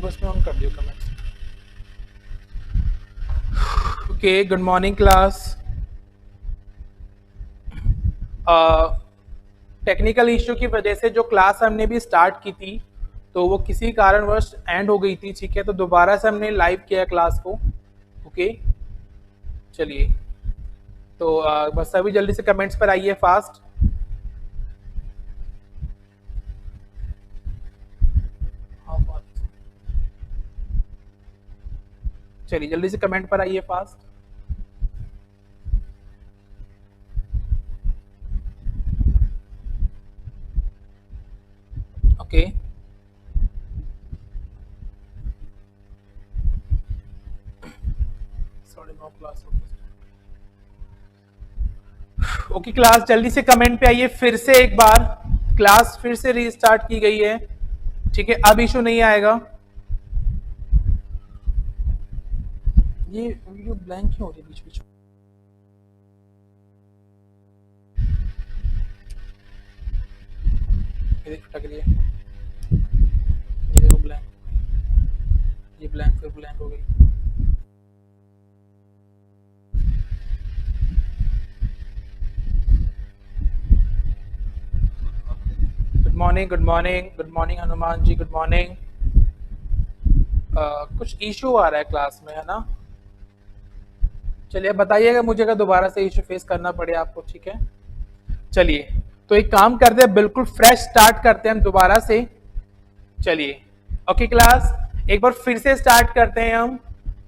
बस में ऑन कर दियो comments. Okay, good morning class. Technical issue की वजह से जो क्लास हमने भी स्टार्ट की थी तो वो किसी कारणवश एंड हो गई थी, ठीक है। तो दोबारा से हमने लाइव किया क्लास को। ओके, चलिए। तो बस अभी जल्दी से कमेंट्स पर आइए फास्ट। चलिए जल्दी से कमेंट पर आइए fast. Okay, class okay class, जल्दी से कमेंट पे आइए फिर से एक बार। क्लास फिर से रीस्टार्ट की गई है, ठीक है। अब इशू नहीं आएगा। ये वीडियो ब्लैंक क्यों हो रही है बीच बीच में? ये देखो टक रही है, ये देखो ब्लैंक, ये ब्लैंक फिर ब्लैंक हो गई। Good morning, good morning, good morning Hanuman ji, good morning. कुछ इशू आ रहा है क्लास में, है ना। चलिए बताइएगा मुझे अगर दोबारा से इशू फेस करना पड़े आपको, ठीक है। चलिए, तो एक काम करते हैं, बिल्कुल फ्रेश स्टार्ट करते हैं हम दोबारा से। चलिए, ओके क्लास, एक बार फिर से स्टार्ट करते हैं हम।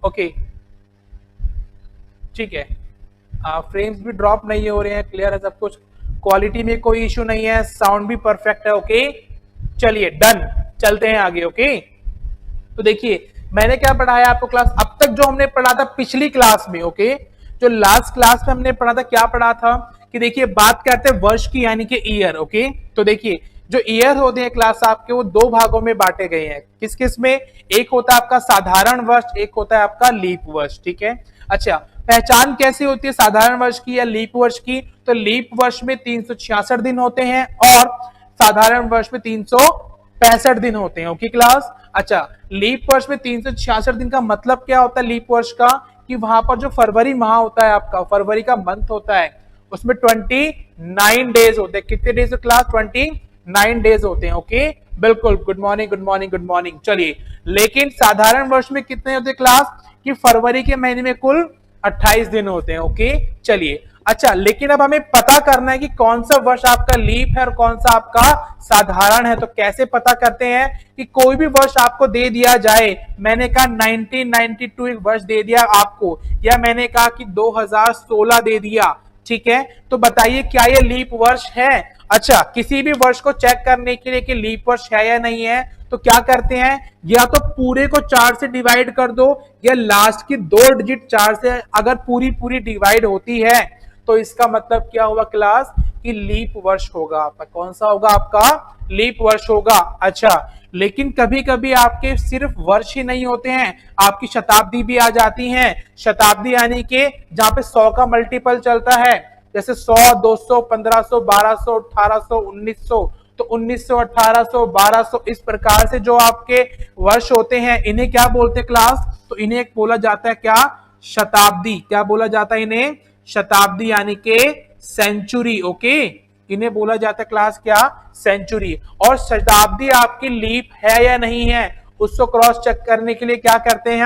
ओके, ठीक है। फ्रेम्स भी ड्रॉप नहीं हो रहे हैं, क्लियर है सब कुछ, क्वालिटी में कोई इशू नहीं है, साउंड भी परफेक्ट है। ओके, चलिए डन, चलते हैं आगे। ओके, तो देखिए मैंने क्या पढ़ाया आपको क्लास, अब तक जो हमने पढ़ा था पिछली क्लास में। ओके, जो लास्ट क्लास में हमने पढ़ा था, क्या पढ़ा था कि देखिए बात करते हैं वर्ष की, यानी कि ईयर। ओके, तो देखिए जो ईयर होते हैं क्लास आपके, वो दो भागों में बांटे गए हैं। किस किस में? एक होता है आपका साधारण वर्ष, एक होता है आपका लीप वर्ष, ठीक है। अच्छा, पहचान कैसी होती है साधारण वर्ष की या लीप वर्ष की? तो लीप वर्ष में 366 दिन होते हैं और साधारण वर्ष में 365 दिन होते हैं। ओके क्लास, अच्छा लीप वर्ष में 366 दिन का मतलब क्या होता है लीप वर्ष का? कि वहां पर जो फरवरी माह होता है आपका, फरवरी का मंथ होता है, उसमें 29 डेज होते हैं। कितने डेज क्लास? 29 डेज होते हैं। ओके, बिल्कुल, good morning, good morning, good morning. चलिए, लेकिन साधारण वर्ष में कितने होते हैं क्लास? कि फरवरी के महीने में कुल 28 दिन होते हैं। ओके, चलिए। अच्छा, लेकिन अब हमें पता करना है कि कौन सा वर्ष आपका लीप है और कौन सा आपका साधारण है। तो कैसे पता करते हैं? कि कोई भी वर्ष आपको दे दिया जाए, मैंने कहा 1992 एक वर्ष दे दिया आपको, या मैंने कहा कि 2016 दे दिया, ठीक है, तो बताइए क्या ये लीप वर्ष है? अच्छा, किसी भी वर्ष को चेक करने के लिए कि लीप वर्ष है या नहीं है, तो क्या करते हैं, या तो पूरे को 4 से डिवाइड कर दो, या लास्ट की 2 डिजिट 4 से अगर पूरी पूरी डिवाइड होती है तो इसका मतलब क्या हुआ क्लास? कि लीप वर्ष होगा आपका। कौन सा होगा आपका? लीप वर्ष होगा। अच्छा, लेकिन कभी कभी आपके सिर्फ वर्ष ही नहीं होते हैं, आपकी शताब्दी भी आ जाती है। शताब्दी यानी कि जहां पे 100 का मल्टीपल चलता है, जैसे 100, 200, 1500, 1200, 1800, 1900, तो 1900, 1800, 1200, इस प्रकार से जो आपके वर्ष होते हैं, इन्हें क्या बोलते हैं क्लास? तो इन्हें बोला जाता है क्या? शताब्दी। क्या बोला जाता है इन्हें? शताब्दी, यानी के सेंचुरी। ओके, इन्हें बोला जाता है क्लास क्या? सेंचुरी। और शताब्दी आपकी लीप है या नहीं है, उसको क्रॉस चेक करने के लिए क्या करते हैं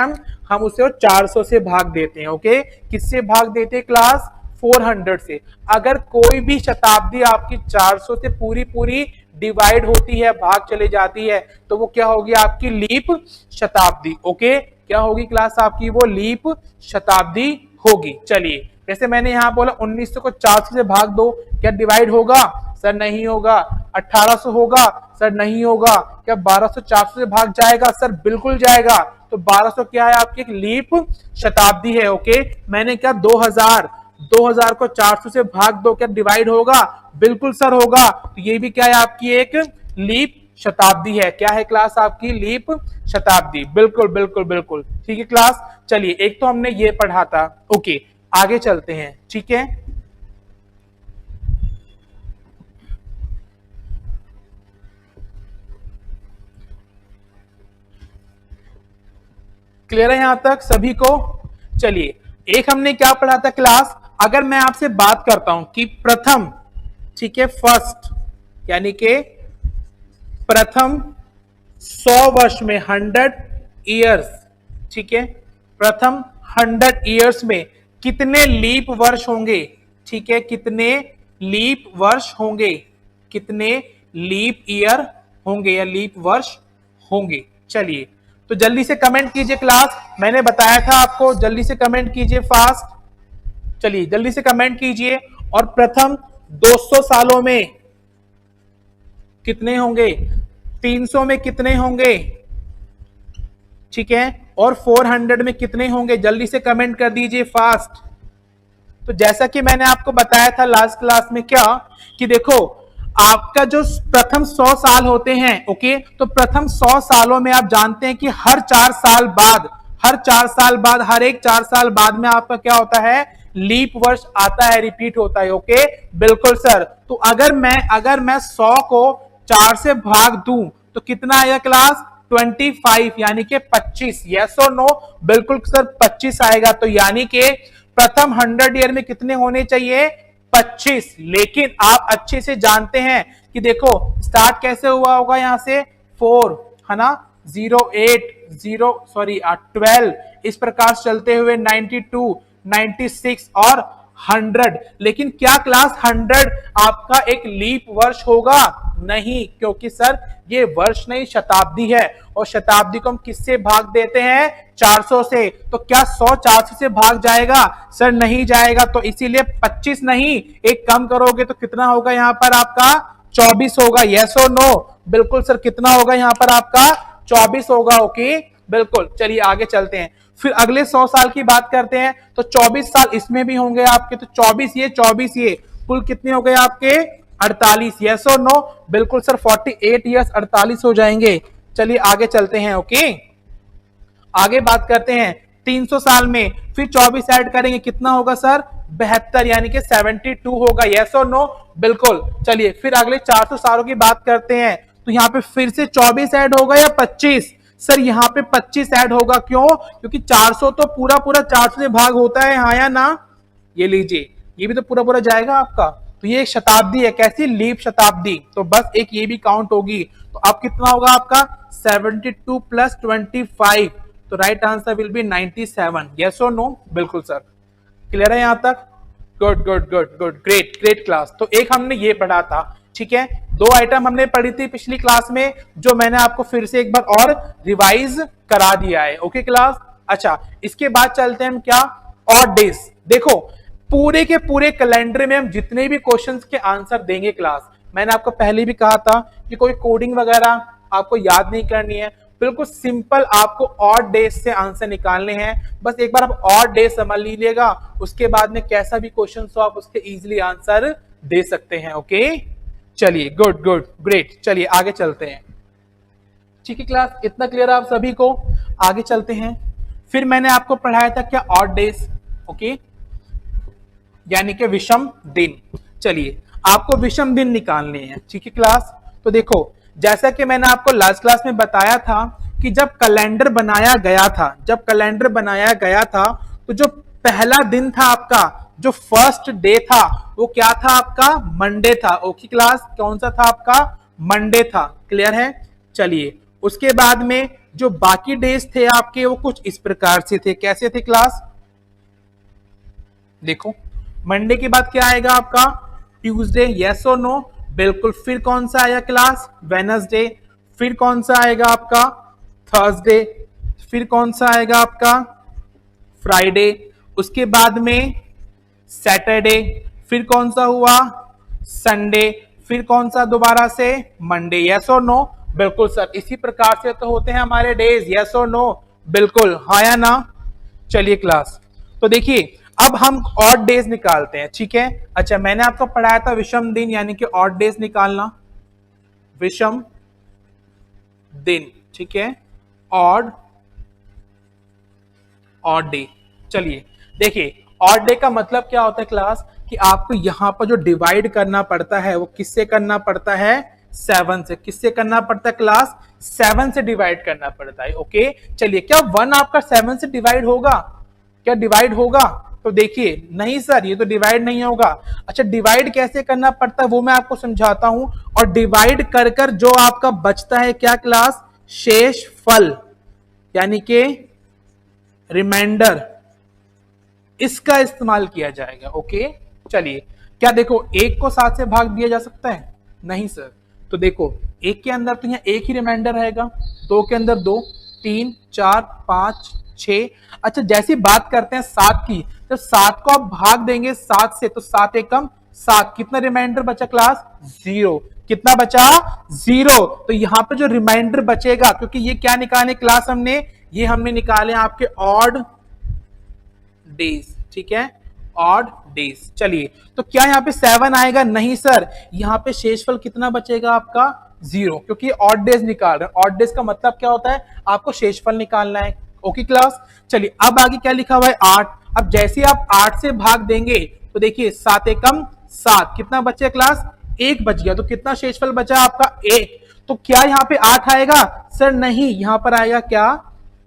हम उसे 400 से भाग देते हैं। ओके, किससे भाग देते हैं क्लास? 400 से। अगर कोई भी शताब्दी आपकी 400 से पूरी पूरी डिवाइड होती है, भाग चली जाती है, तो वो क्या होगी? आपकी लीप शताब्दी। ओके, क्या होगी क्लास आपकी? वो लीप शताब्दी होगी। चलिए, जैसे मैंने यहां बोला 1900 को 400 से भाग दो, क्या डिवाइड होगा? सर नहीं होगा। 1800 होगा? सर नहीं होगा। क्या 1200 400 से भाग जाएगा? सर बिल्कुल जाएगा। तो 1200 क्या है? आपकी एक लीप शताब्दी है। ओके, मैंने क्या 2000 को 400 से भाग दो, क्या डिवाइड होगा? बिल्कुल सर होगा। तो ये भी क्या है? आपकी एक लीप शताब्दी है। क्या है क्लास? आपकी लीप शताब्दी। बिल्कुल बिल्कुल बिल्कुल, ठीक है क्लास। चलिए, एक तो हमने ये पढ़ा था। ओके, आगे चलते हैं, ठीक है। क्लियर है यहां तक सभी को? चलिए, एक हमने क्या पढ़ा था क्लास, अगर मैं आपसे बात करता हूं कि प्रथम, ठीक है, फर्स्ट यानी कि प्रथम 100 वर्ष में 100 ईयर्स, ठीक है, प्रथम 100 ईयर्स में कितने लीप वर्ष होंगे, ठीक है, कितने लीप वर्ष होंगे, कितने लीप ईयर होंगे या लीप वर्ष होंगे। चलिए, तो जल्दी से कमेंट कीजिए क्लास, मैंने बताया था आपको, जल्दी से कमेंट कीजिए फास्ट। चलिए जल्दी से कमेंट कीजिए। और प्रथम 200 सालों में कितने होंगे, 300 में कितने होंगे, ठीक है, और 400 में कितने होंगे, जल्दी से कमेंट कर दीजिए फास्ट। तो जैसा कि मैंने आपको बताया था लास्ट क्लास में क्या, कि देखो आपका जो प्रथम 100 साल होते हैं, ओके, तो प्रथम 100 सालों में आप जानते हैं कि हर 4 साल बाद, हर 4 साल बाद, हर एक 4 साल बाद में आपका क्या होता है, लीप वर्ष आता है, रिपीट होता है। ओके, बिल्कुल सर। तो अगर मैं 100 को 4 से भाग दूं तो कितना आएगा क्लास, 25 यानी कि 25। यस और नो? बिल्कुल सर 25 आएगा। तो यानी कि प्रथम 100 ईयर में कितने होने चाहिए, 25। लेकिन आप अच्छे से जानते हैं कि देखो स्टार्ट कैसे हुआ होगा, यहां से 4 है ना, 12 इस प्रकार चलते हुए 92, 96 और 100। लेकिन क्या क्लास 100 आपका एक लीप वर्ष होगा? नहीं, क्योंकि सर ये वर्ष नहीं शताब्दी है, और शताब्दी को हम किससे भाग देते हैं, 400 से। तो क्या 100 400 से भाग जाएगा? सर नहीं जाएगा। तो इसीलिए 25 नहीं, एक कम करोगे तो कितना होगा यहां पर आपका, 24 होगा। यस और नो? बिल्कुल सर, कितना होगा यहां पर आपका, 24 होगा। ओके, बिल्कुल। चलिए आगे चलते हैं, फिर अगले 100 साल की बात करते हैं। तो 24 साल इसमें भी होंगे आपके, तो 24 ये कुल कितने हो गए आपके, 48। यस और नो? बिल्कुल सर, 48 ईयर्स 48 हो जाएंगे। चलिए आगे चलते हैं। ओके, आगे बात करते हैं 300 साल में, फिर 24 ऐड करेंगे, कितना होगा सर, 72 यानी कि 72 होगा। यस और नो? बिल्कुल। चलिए फिर अगले 400 सालों की बात करते हैं, तो यहाँ पे फिर से 24 ऐड होगा या 25? सर यहाँ पे 25 ऐड होगा। क्यों? क्योंकि 400 तो पूरा 400 से भाग होता है, हाँ या ना? ये लीजिए, ये भी तो पूरा जाएगा आपका। तो ये एक शताब्दी है, कैसी, लीप शताब्दी। तो बस एक ये भी काउंट होगी। तो अब कितना होगा आपका, 72 + 25। तो right answer will B 97। Yes और नो? बिल्कुल सर। क्लियर है यहां तक? Good good good good, great great class. तो एक हमने ये पढ़ा था, ठीक है। 2 आइटम हमने पढ़ी थी पिछली क्लास में, जो मैंने आपको फिर से एक बार और रिवाइज करा दिया है। Okay class? अच्छा, इसके बाद चलते हैं हम क्या, ऑड डेज। देखो पूरे के पूरे कैलेंडर में हम जितने भी क्वेश्चंस के आंसर देंगे क्लास, मैंने आपको पहले भी कहा था कि कोई कोडिंग वगैरह आपको याद नहीं करनी है, बिल्कुल सिंपल आपको ऑड डेज से आंसर निकालने हैं। बस एक बार आप ऑड डेज समझ लीजिएगा, उसके बाद में कैसा भी क्वेश्चन हो आप उसके इजीली आंसर दे सकते हैं। ओके, चलिए गुड गुड ग्रेट। चलिए आगे चलते हैं। ठीक है क्लास, इतना क्लियर आप सभी को? आगे चलते हैं। फिर मैंने आपको पढ़ाया था क्या, ऑड डेज। ओके, यानी कि विषम दिन। चलिए आपको विषम दिन निकालने हैं, ठीक है क्लास। तो देखो जैसा कि मैंने आपको लास्ट क्लास में बताया था कि जब कैलेंडर बनाया गया था, जब कैलेंडर बनाया गया था, तो जो पहला दिन था आपका, जो फर्स्ट डे था, वो क्या था आपका, मंडे था। ओके क्लास, कौन सा था आपका, मंडे था। क्लियर है? चलिए उसके बाद में जो बाकी डेज थे आपके, वो कुछ इस प्रकार से थे। कैसे थे क्लास? देखो मंडे के बाद क्या आएगा आपका, ट्यूसडे। यस और नो? बिल्कुल। फिर कौन सा आएगा क्लास, वेडनेसडे। फिर कौन सा आएगा आपका, थर्सडे। फिर कौन सा आएगा आपका, फ्राइडे। उसके बाद में सैटरडे। फिर कौन सा हुआ, संडे। फिर कौन सा दोबारा से, मंडे। यस और नो? बिल्कुल सर, इसी प्रकार से तो होते हैं हमारे डेज। यस और नो? बिल्कुल, हाँ या ना? चलिए क्लास, तो देखिए अब हम ऑड डेज निकालते हैं, ठीक है। अच्छा, मैंने आपको पढ़ाया था विषम दिन, यानी कि ऑड डेज निकालना, विषम दिन, ठीक है, ऑड डे। चलिए देखिए, ऑड डे का मतलब क्या होता है क्लास, कि आपको यहां पर जो डिवाइड करना पड़ता है वो किससे करना पड़ता है, 7 से। किससे करना पड़ता है क्लास? 7 से डिवाइड करना पड़ता है। ओके चलिए, क्या 1 आपका 7 से डिवाइड होगा? क्या डिवाइड होगा? तो देखिए नहीं सर, ये तो डिवाइड नहीं होगा। अच्छा, डिवाइड कैसे करना पड़ता है वो मैं आपको समझाता हूं। और डिवाइड कर कर जो आपका बचता है क्या क्लास? शेष फल, यानी कि रिमाइंडर, इसका इस्तेमाल किया जाएगा। ओके चलिए, क्या देखो एक को 7 से भाग दिया जा सकता है? नहीं सर। तो देखो एक के अंदर तो यहाँ एक ही रिमाइंडर रहेगा, दो के अंदर दो, 3 4 5 6। अच्छा, जैसी बात करते हैं 7 की, तो 7 को आप भाग देंगे 7 से तो 7 एकम 7, कितना रिमाइंडर बचा क्लास? 0। कितना बचा? 0। तो यहां पे जो रिमाइंडर बचेगा, क्योंकि ये क्या निकाले क्लास हमने? ये हमने निकाले आपके ऑड डेज। ठीक है, ऑड डेज। चलिए, तो क्या यहाँ पे 7 आएगा? नहीं सर, यहाँ पे शेषफल कितना बचेगा आपका? 0, क्योंकि ऑड डेज निकाल रहे हैं। ऑड डेज का मतलब क्या होता है? आपको शेषफल निकालना है। ओके क्लास, चलिए अब आगे क्या लिखा हुआ है? 8। अब जैसे आप 8 से भाग देंगे तो देखिए 7 एकम 7, कितना बचे क्लास? 1 बच गया। तो कितना शेषफल बचा आपका? 1। तो क्या यहाँ पे 8 आएगा? सर नहीं, यहां पर आएगा क्या?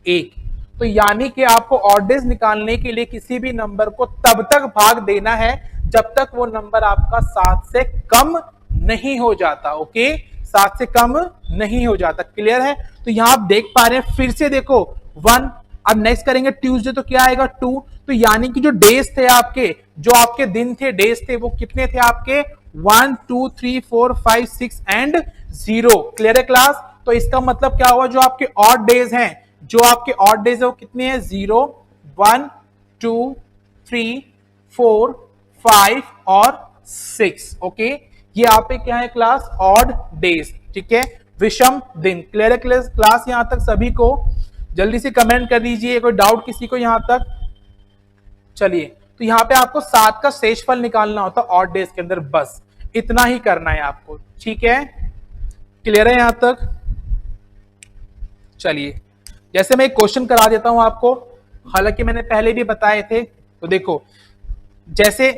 1। तो यानी कि आपको ऑड डेज निकालने के लिए किसी भी नंबर को तब तक भाग देना है जब तक वो नंबर आपका 7 से कम नहीं हो जाता। ओके, 7 से कम नहीं हो जाता। क्लियर है? तो यहां आप देख पा रहे हैं, फिर से देखो 1। अब नेक्स्ट करेंगे ट्यूसडे, तो क्या आएगा? 2। तो यानी कि जो डेज थे आपके, जो आपके दिन थे, डेज थे, वो कितने थे आपके? 1 2 3 4 5 6 एंड 0। क्लियर है क्लास? तो इसका मतलब क्या हुआ? जो आपके ऑड डेज हैं, जो आपके ऑड डेज है वो कितने हैं? 0 1 2 3 4 5 और 6। ओके, ये आप पे क्या है क्लास? Odd days. ठीक है, विषम दिन। क्लियर है क्लास? यहां तक सभी को जल्दी से कमेंट कर दीजिए, कोई डाउट किसी को यहां तक? चलिए, तो यहां पे आपको 7 का शेषफल निकालना होता है ऑड डेज के अंदर, बस इतना ही करना है आपको। ठीक है, क्लियर है यहां तक? चलिए, जैसे मैं एक क्वेश्चन करा देता हूं आपको, हालांकि मैंने पहले भी बताए थे। तो देखो, जैसे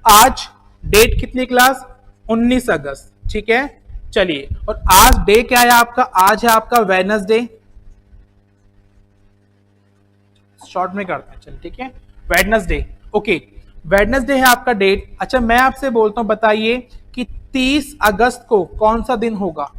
आज डेट कितनी क्लास? 19 अगस्त। ठीक है, चलिए, और आज डे क्या है आपका? आज है आपका वेडनेसडे। शॉर्ट में करते हैं, चलिए ठीक है, वेडनेसडे। ओके, वेडनेसडे है आपका डेट। अच्छा, मैं आपसे बोलता हूं, बताइए कि 30 अगस्त को कौन सा दिन होगा?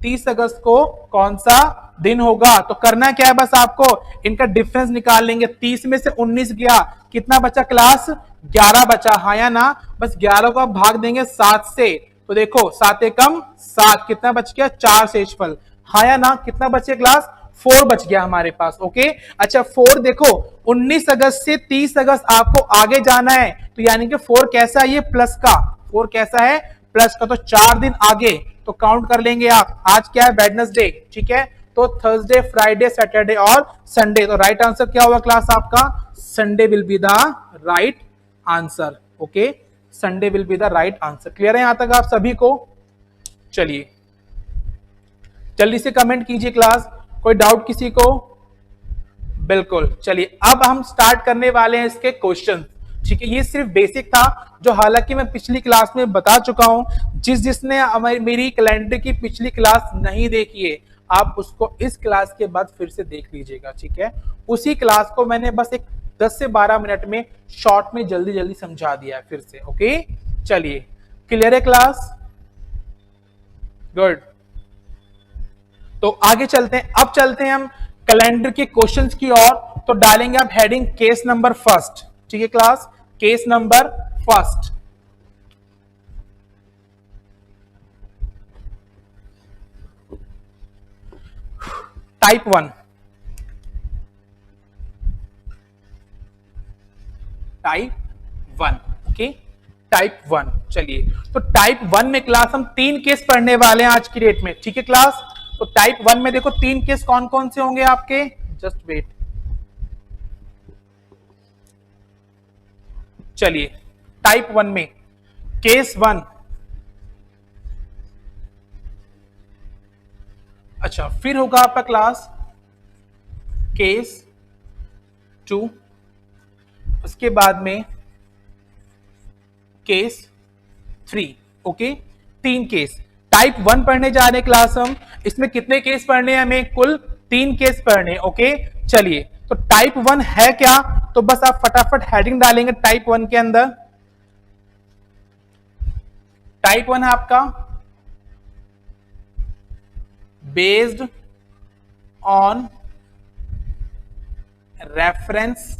30 अगस्त को कौन सा दिन होगा? तो करना क्या है, बस आपको इनका डिफरेंस निकाल लेंगे। 30 में से 19 गया, कितना बचा क्लास? 11 बचा। हाँ या ना? बस 11 को आप भाग देंगे 7 से, तो देखो 7 एकम 7, कितना बच गया? 4 शेषफल। हाँ या ना? कितना बचे क्लास? 4 बच गया हमारे पास। ओके, अच्छा 4 देखो, 19 अगस्त से 30 अगस्त आपको आगे जाना है, तो यानी कि 4 कैसा है? ये प्लस का। 4 कैसा है? प्लस का। तो 4 दिन आगे, तो काउंट कर लेंगे आप। आज क्या है? वेडनेसडे। ठीक है, तो थर्सडे, फ्राइडे, सैटरडे और संडे। तो राइट आंसर क्या होगा क्लास आपका? Sunday will be the right answer. Okay, Sunday will be the right answer. Clear है यहां तक आप सभी को? चलिए, जल्दी से कमेंट कीजिए क्लास, कोई डाउट किसी को? बिल्कुल, चलिए अब हम स्टार्ट करने वाले हैं इसके क्वेश्चन। ठीक है, ये सिर्फ बेसिक था, जो हालांकि मैं पिछली क्लास में बता चुका हूं। जिसने मेरी कैलेंडर की पिछली क्लास नहीं देखी है, आप उसको इस क्लास के बाद फिर से देख लीजिएगा। ठीक है, उसी क्लास को मैंने बस एक 10 से 12 मिनट में शॉर्ट में जल्दी जल्दी समझा दिया है फिर से। ओके, चलिए, क्लियर है क्लास? गुड। तो आगे चलते हैं, अब चलते हैं हम कैलेंडर के क्वेश्चंस की ओर। तो डालेंगे आप हेडिंग केस नंबर फर्स्ट। ठीक है class, case number first. Type 1, type 1। Okay, type 1। चलिए, तो टाइप 1 में क्लास हम 3 केस पढ़ने वाले हैं आज की डेट में। ठीक है क्लास, तो टाइप 1 में देखो 3 केस कौन कौन से होंगे आपके? Just wait. चलिए, टाइप 1 में केस 1, अच्छा फिर होगा आपका क्लास केस 2, उसके बाद में केस 3। Okay, 3 case. टाइप 1 पढ़ने जा रहे हैं क्लास हम। इसमें कितने केस पढ़ने हैं हमें? कुल 3 केस पढ़ने। ओके चलिए, तो टाइप 1 है क्या? तो बस आप फटाफट हेडिंग डालेंगे टाइप 1 के अंदर। टाइप 1 है आपका बेस्ड ऑन रेफरेंस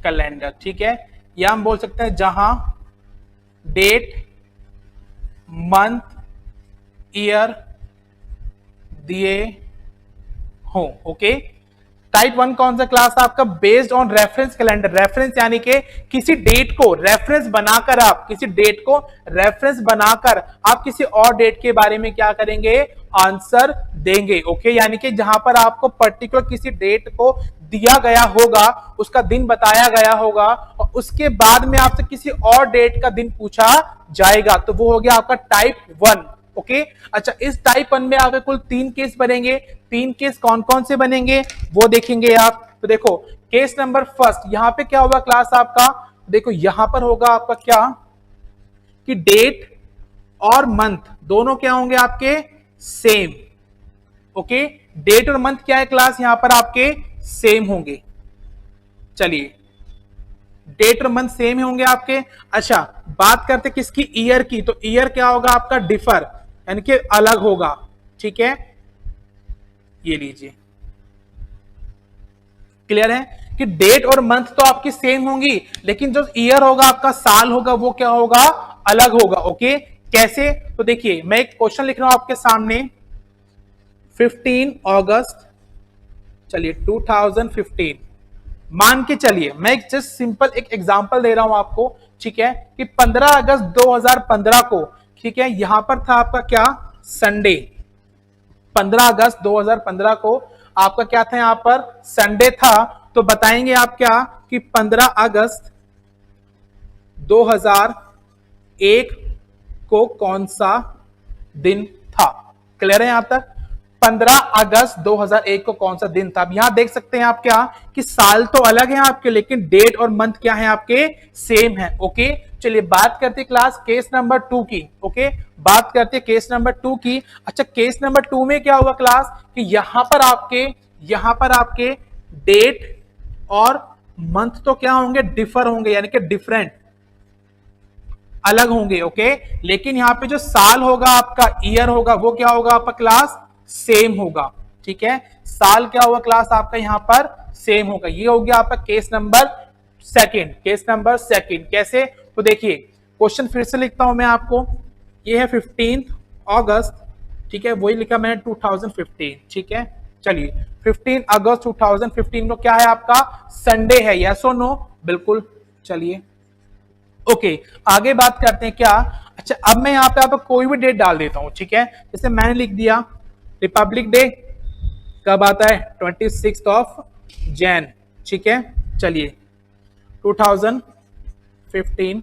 कैलेंडर, ठीक है, या हम बोल सकते हैं जहां डेट, मंथ, ईयर दिए हो। ओके, टाइप 1 कौन सा क्लास था आपका? Based on reference calendar. Reference यानी कि किसी डेट को रेफरेंस बनाकर, आप किसी डेट को रेफरेंस बनाकर आप किसी और डेट के बारे में क्या करेंगे? आंसर देंगे। ओके, यानी कि जहां पर आपको पर्टिकुलर किसी डेट को दिया गया होगा, उसका दिन बताया गया होगा और उसके बाद में आपसे किसी और डेट का दिन पूछा जाएगा, तो वो हो गया आपका टाइप 1। ओके, अच्छा, इस टाइप 1 में आपके कुल 3 केस बनेंगे। 3 केस कौन कौन से बनेंगे वो देखेंगे आप। तो देखो, केस नंबर फर्स्ट, यहां पे क्या होगा क्लास आपका? देखो यहां पर होगा आपका क्या कि डेट और मंथ दोनों क्या होंगे आपके? सेम। ओके, डेट और मंथ क्या है क्लास? यहां पर आपके सेम होंगे। चलिए, डेट और मंथ सेम होंगे आपके। अच्छा, बात करते किसकी? ईयर की। तो ईयर क्या होगा आपका? डिफर, यानी कि अलग होगा। ठीक है, ये लीजिए, क्लियर है कि डेट और मंथ तो आपकी सेम होंगी, लेकिन जो ईयर होगा आपका, साल होगा, वो क्या होगा? अलग होगा। ओके, कैसे? तो देखिए, मैं एक क्वेश्चन लिख रहा हूं आपके सामने। 15 अगस्त, चलिए 2015, मान के चलिए, मैं जस्ट सिंपल एक एग्जांपल दे रहा हूं आपको, ठीक है, कि 15 अगस्त 2015 को, ठीक है, यहां पर था आपका क्या? संडे। 15 अगस्त 2015 को आपका क्या था? यहां पर संडे था। तो बताएंगे आप क्या कि 15 अगस्त 2001 को कौन सा दिन था? क्लियर है यहां तक? 15 अगस्त 2001 को कौन सा दिन था? अब यहां देख सकते हैं आप क्या कि साल तो अलग है आपके, लेकिन डेट और मंथ क्या है आपके? सेम है। ओके, चलिए बात करते हैं क्लास केस नंबर 2 की। ओके, बात करते हैं केस नंबर 2 की। अच्छा, केस नंबर 2 में क्या हुआ क्लास कि यहां पर आपके डेट और मंथ तो क्या होंगे? डिफर होंगे, यानी कि डिफरेंट, अलग होंगे। ओके, लेकिन यहां पे जो साल होगा आपका, ईयर होगा, वो क्या होगा आपका क्लास? सेम होगा। ठीक है, साल क्या होगा क्लास आपका? यहां पर सेम होगा। ये हो गया आपका case number second. Case number second कैसे? तो देखिए, क्वेश्चन फिर से लिखता हूं मैं आपको। ये है 15 अगस्त, ठीक है, वही लिखा मैंने 2015। ठीक है, चलिए 15 अगस्त 2015 को क्या है आपका? संडे है। यस और नो? बिल्कुल। चलिए, ओके, आगे बात करते हैं क्या। अच्छा, अब मैं यहाँ पे आपको कोई भी डेट डाल देता हूं, ठीक है, जैसे मैंने लिख दिया रिपब्लिक डे कब आता है? 26 जैन। ठीक है, चलिए 2015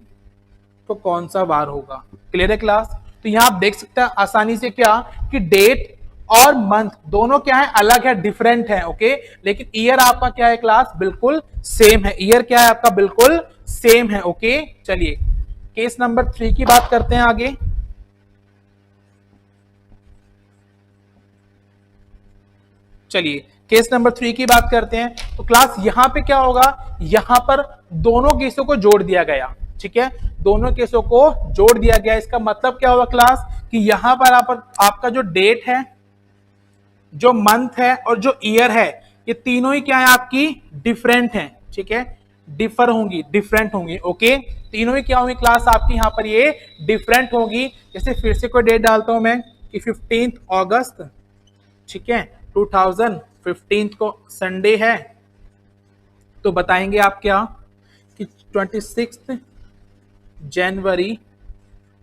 तो कौन सा वार होगा? क्लियर है क्लास? तो यहां आप देख सकते हैं आसानी से क्या कि डेट और मंथ दोनों क्या है? अलग है, डिफरेंट है। ओके, लेकिन ईयर आपका क्या है क्लास? बिल्कुल सेम है। ईयर क्या है आपका? बिल्कुल सेम है। ओके, चलिए केस नंबर 3 की बात करते हैं आगे। चलिए केस नंबर 3 की बात करते हैं। तो क्लास यहां पे क्या होगा? यहां पर दोनों केसों को जोड़ दिया गया। ठीक है, दोनों केसों को जोड़ दिया गया। इसका मतलब क्या होगा क्लास कि यहां पर आपका जो डेट है, जो मंथ है और जो ईयर है, ये तीनों ही क्या है आपकी? डिफरेंट है। ठीक है, डिफर होंगी, डिफरेंट होंगी। ओके, तीनों ही क्या होंगी क्लास आपकी? यहां पर ये डिफरेंट होगी। जैसे फिर से कोई डेट डालता हूं मैं कि 15 अगस्त, ठीक है, 2015 को संडे है, तो बताएंगे आप क्या कि 26 जनवरी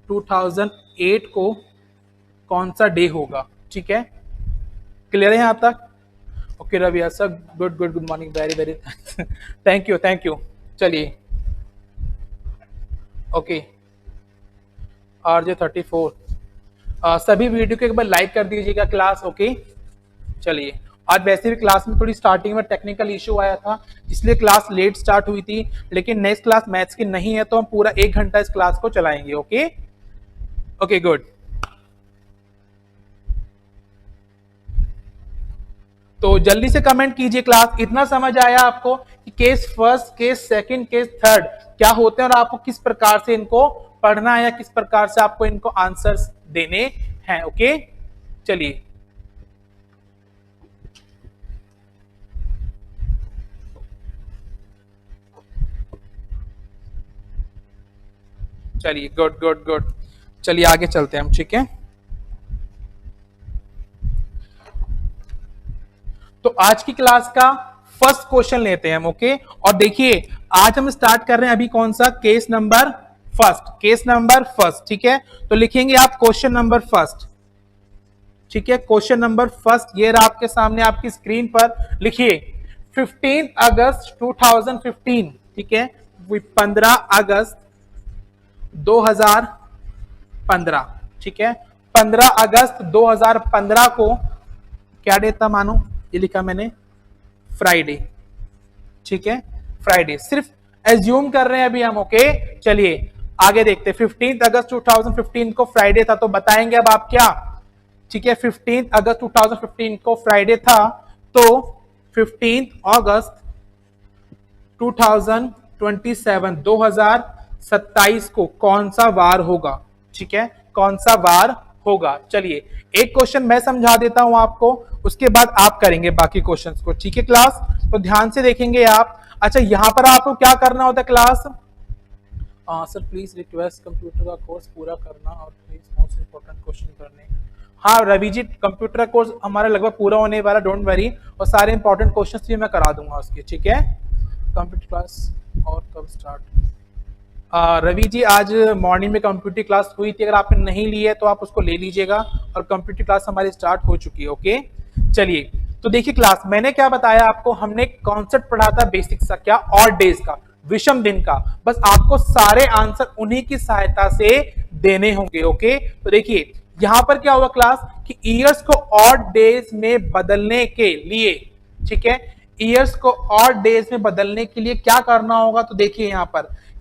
2008 को कौन सा डे होगा? ठीक है, क्लियर है यहां तक? Okay Ravi sir, good good good morning, very very thank you, thank you. चलिए, ओके, RJ34 सभी वीडियो को एक बार लाइक कर दीजिएगा क्लास। ओके, चलिए, आज वैसे भी क्लास में थोड़ी स्टार्टिंग में टेक्निकल इशू आया था, इसलिए क्लास लेट स्टार्ट हुई थी, लेकिन नेक्स्ट क्लास मैथ्स की नहीं है, तो हम पूरा 1 घंटा इस क्लास को चलाएंगे। Okay, okay good. तो जल्दी से कमेंट कीजिए क्लास, इतना समझ आया आपको कि case first, case second, case third क्या होते हैं और आपको किस प्रकार से इनको पढ़ना है या किस प्रकार से आपको इनको आंसर्स देने हैं। ओके चलिए, चलिए गुड गुड गुड। चलिए आगे चलते हैं हम, ठीक है। तो आज की क्लास का फर्स्ट क्वेश्चन लेते हैं हम। ओके, और देखिए आज हम स्टार्ट कर रहे हैं अभी कौन सा, case number first, case number first, ठीक है। तो लिखेंगे आप क्वेश्चन नंबर फर्स्ट, ठीक है। क्वेश्चन नंबर फर्स्ट ये रहा आपके सामने आपकी स्क्रीन पर, लिखिए 15 अगस्त 2015, ठीक है, 15 अगस्त 2015, ठीक है। 15 अगस्त 2015 को क्या डे था मानो, ये लिखा मैंने फ्राइडे, ठीक है, फ्राइडे, सिर्फ एज्यूम कर रहे हैं अभी हम। ओके चलिए आगे देखते हैं। 15 अगस्त 2015 को फ्राइडे था, तो बताएंगे अब आप क्या, ठीक है। 15 अगस्त 2015 को फ्राइडे था, तो 15 अगस्त 2027 को कौन सा वार होगा, ठीक है, कौन सा वार होगा। चलिए एक क्वेश्चन मैं समझा देता हूं आपको, उसके बाद आप करेंगे बाकी क्वेश्चंस को, ठीक है क्लास। तो ध्यान से देखेंगे आप। अच्छा यहां पर आपको क्या करना होता है class, sir please request computer का कोर्स पूरा करना और प्लीज मोस्ट इंपॉर्टेंट क्वेश्चन करने। हाँ रवि जी, कंप्यूटर का कोर्स हमारा लगभग पूरा होने वाला, डोंट वरी, और सारे इंपॉर्टेंट क्वेश्चंस भी मैं करा दूंगा उसके, ठीक है। कंप्यूटर क्लास और कब स्टार्ट, रवि जी आज मॉर्निंग में कंप्यूटर क्लास हुई थी, अगर आपने नहीं ली है तो आप उसको ले लीजिएगा, और कंप्यूटर क्लास हमारी स्टार्ट हो चुकी है। ओके चलिए, तो देखिए क्लास मैंने क्या बताया आपको, हमने कॉन्सेप्ट पढ़ा था बेसिक सा, क्या, ऑड डेज का, विषम दिन का। बस आपको सारे आंसर उन्हीं की सहायता से देने होंगे। ओके तो देखिए यहां पर क्या हुआ क्लास कि ईयर्स को ऑड डेज में बदलने के लिए, ठीक है, ईयर्स को ऑड डेज में बदलने के लिए क्या करना होगा। तो देखिए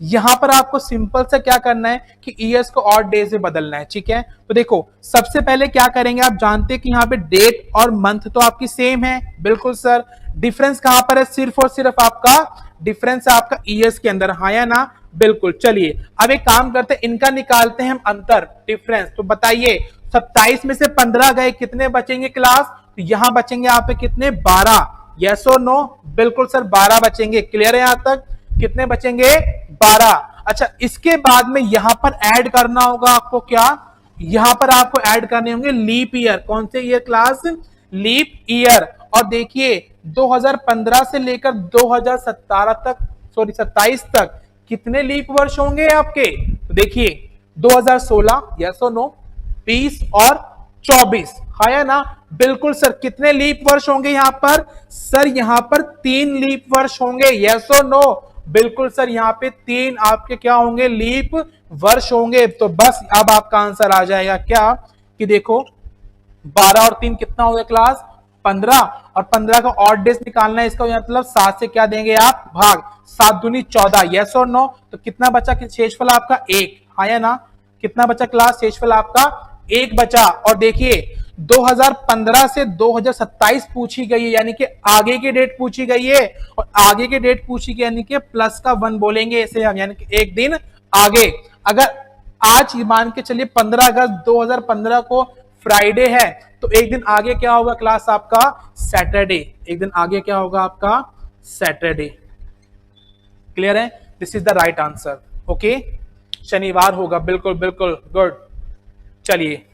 यहां पर आपको सिंपल से क्या करना है कि ईयर्स को ऑड डेज में बदलना है, ठीक है। तो देखो सबसे पहले क्या करेंगे, आप जानते हैं कि यहाँ पे डेट और मंथ तो आपकी सेम है, बिल्कुल सर। डिफरेंस कहां पर है, सिर्फ और सिर्फ आपका डिफरेंस है आपका ईयर्स के अंदर, हाँ या ना, बिल्कुल। चलिए अब एक काम करते हैं, इनका निकालते हैं हम अंतर, डिफरेंस। तो बताइए 27 में से 15 गए, कितने बचेंगे क्लास, तो यहां बचेंगे आप पे कितने, 12, यस और नो, बिल्कुल सर 12 बचेंगे। क्लियर है यहां तक, कितने बचेंगे, 12। अच्छा इसके बाद में यहां पर ऐड करना होगा आपको क्या, यहां पर आपको ऐड करने होंगे लीप ईयर। कौन से ईयर क्लास, लीप ईयर। और देखिए 2015 से लेकर 2017 तक, सॉरी 27 तक कितने लीप वर्ष होंगे आपके, तो देखिए 2016, यस और नो, 20 और 24, हाँ या ना, बिल्कुल सर। कितने लीप वर्ष होंगे यहां पर, सर यहां पर 3 लीप वर्ष होंगे, यस और नो, बिल्कुल सर। यहाँ पे 3 आपके क्या होंगे, लीप वर्ष होंगे। तो बस अब आपका आंसर आ जाएगा क्या कि देखो 12 और 3 कितना हो गया क्लास, 15, और 15 का ऑड डेज निकालना है, इसका मतलब 7 से क्या देंगे आप, भाग, 7 दूनी 14, यस और नो। तो कितना बचा कि शेषफल आपका 1, हाँ या ना, कितना बचा क्लास, शेषफल आपका 1 बचा। और देखिए 2015 से 2027 पूछी गई है, यानी कि आगे की डेट पूछी गई है, और आगे की डेट पूछी गई यानी कि प्लस का 1 बोलेंगे इसे हम, यानी कि एक दिन आगे। अगर आज मान के चलिए 15 अगस्त 2015 को फ्राइडे है, तो एक दिन आगे क्या होगा क्लास आपका, सैटरडे, एक दिन आगे क्या होगा आपका, सैटरडे। क्लियर है, this is the right answer. Okay शनिवार होगा, बिल्कुल बिल्कुल गुड। चलिए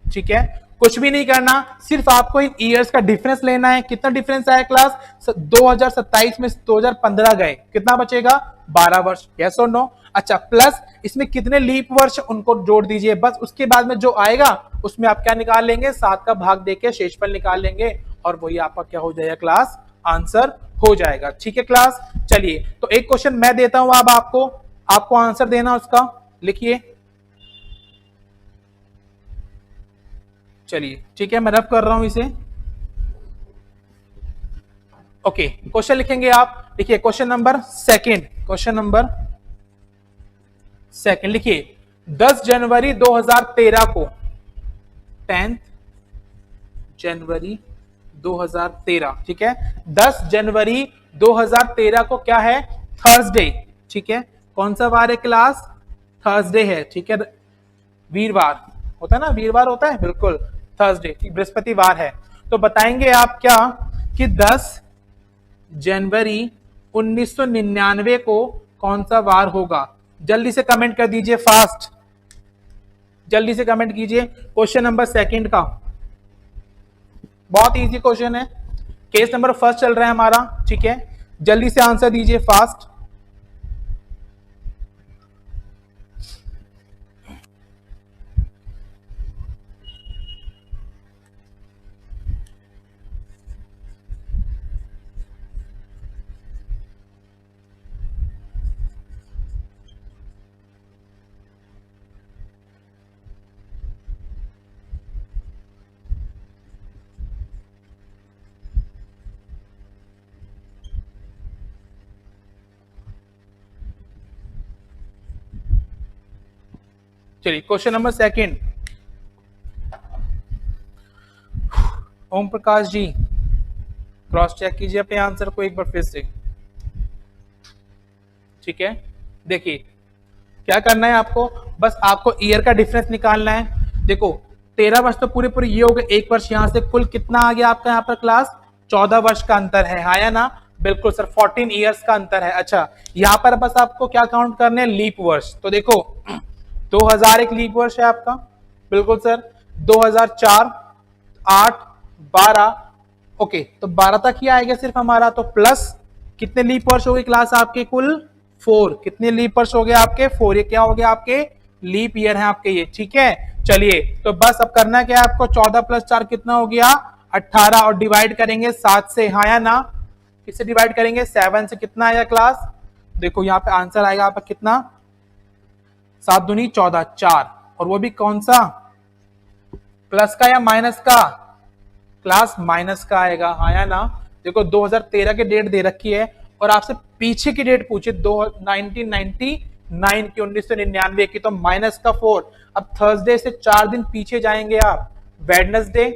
ठीक है, कुछ भी नहीं करना, सिर्फ आपको इन ईयर्स का डिफरेंस लेना है। कितना डिफरेंस आया क्लास, 2027 में 2015 गए, कितना बचेगा, 12 वर्ष, यस और नो। अच्छा प्लस इसमें कितने लीप वर्ष उनको जोड़ दीजिए, बस उसके बाद में जो आएगा उसमें आप क्या निकाल लेंगे, 7 का भाग देके शेषफल निकाल लेंगे, और वही आपका क्या हो जाएगा क्लास, आंसर हो जाएगा। ठीक है क्लास, चलिए तो एक क्वेश्चन मैं देता हूं अब आपको आंसर देना उसका, लिखिए। चलिए ठीक है, मैं रफ कर रहा हूं इसे। ओके क्वेश्चन लिखेंगे आप, लिखिए question number second, question number second लिखिए। 10 जनवरी 2013 को, 10 जनवरी 2013, ठीक है। 10 जनवरी 2013 को क्या है, थर्सडे, ठीक है। कौन सा वार है क्लास, थर्सडे है, ठीक है। वीरवार होता है ना, वीरवार होता है, बिल्कुल थर्सडे, बृहस्पतिवार है। तो बताएंगे आप क्या कि 10 जनवरी 1999 को कौन सा वार होगा। जल्दी से कमेंट कर दीजिए, फास्ट, जल्दी से कमेंट कीजिए। क्वेश्चन नंबर सेकंड का, बहुत इजी क्वेश्चन है, केस नंबर फर्स्ट चल रहा है हमारा, ठीक है। जल्दी से आंसर दीजिए, फास्ट। चलिए question number second, Om Prakash ji cross check कीजिए अपने आंसर को एक बार फिर से, ठीक है। देखिए क्या करना है आपको, बस आपको ईयर का डिफरेंस निकालना है। देखो 13 वर्ष तो पूरे पूरे ये हो गए, एक वर्ष यहां से, कुल कितना आ गया आपका यहाँ पर क्लास, 14 वर्ष का अंतर है, हाँ या ना, बिल्कुल सर, 14 ईयर्स का अंतर है। अच्छा यहाँ पर बस आपको क्या काउंट करने हैं, लीप वर्ष। तो देखो 2000 एक लीप वर्ष है आपका, बिल्कुल सर। 2004, 8, 12, ओके, तो 12 तक ही आएगा सिर्फ हमारा, तो प्लस कितने लीप वर्ष हो गए क्लास आपके, कुल 4, कितने लीप वर्ष हो गए आपके, 4, ये क्या हो गया आपके, लीप ईयर है आपके ये, ठीक है। चलिए तो बस अब करना क्या है आपको, 14 + 4 कितना हो गया, 18, और डिवाइड करेंगे 7 से, हाँ या ना, किससे डिवाइड करेंगे, 7 से। कितना आएगा क्लास, देखो यहाँ पे आंसर आएगा आपका कितना, 7 दूनी 14, 4, और वो भी कौन सा, प्लस का या माइनस का, क्लास माइनस का आएगा, हाँ या ना। देखो 2013 की डेट दे रखी है और आपसे पीछे की डेट पूछे 1999 की, 1999 की, तो माइनस का 4। अब थर्सडे से 4 दिन पीछे जाएंगे आप, वेडनेसडे,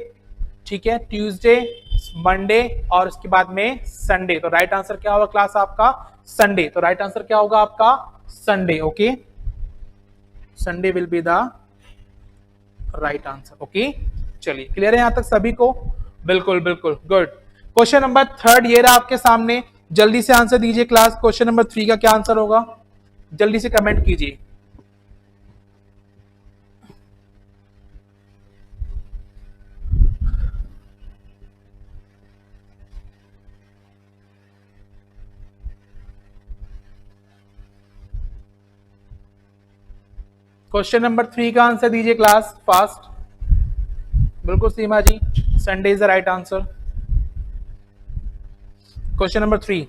ठीक है, ट्यूसडे, मंडे, और उसके बाद में संडे। तो राइट आंसर क्या होगा क्लास आपका, संडे। तो राइट आंसर क्या होगा आपका, Sunday, okay, Sunday will be the right answer, okay. चलिए क्लियर है यहां तक सभी को, बिल्कुल बिल्कुल, गुड। क्वेश्चन नंबर थर्ड ये रहा आपके सामने, जल्दी से आंसर दीजिए क्लास। क्वेश्चन नंबर 3 का क्या आंसर होगा, जल्दी से कमेंट कीजिए। क्वेश्चन नंबर 3 का आंसर दीजिए क्लास, फास्ट, बिल्कुल Seema ji, Sunday is the right answer. Question number 3,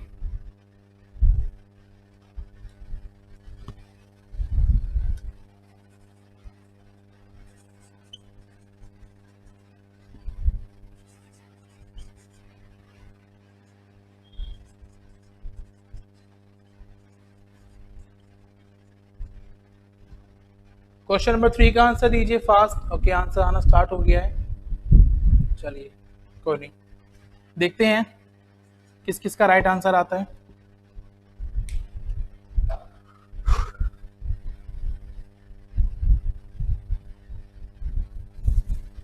question number 3 का आंसर दीजिए फास्ट, ओके, आंसर आना स्टार्ट हो गया है। चलिए कोई नहीं, देखते हैं किस किस का राइट आंसर आता है।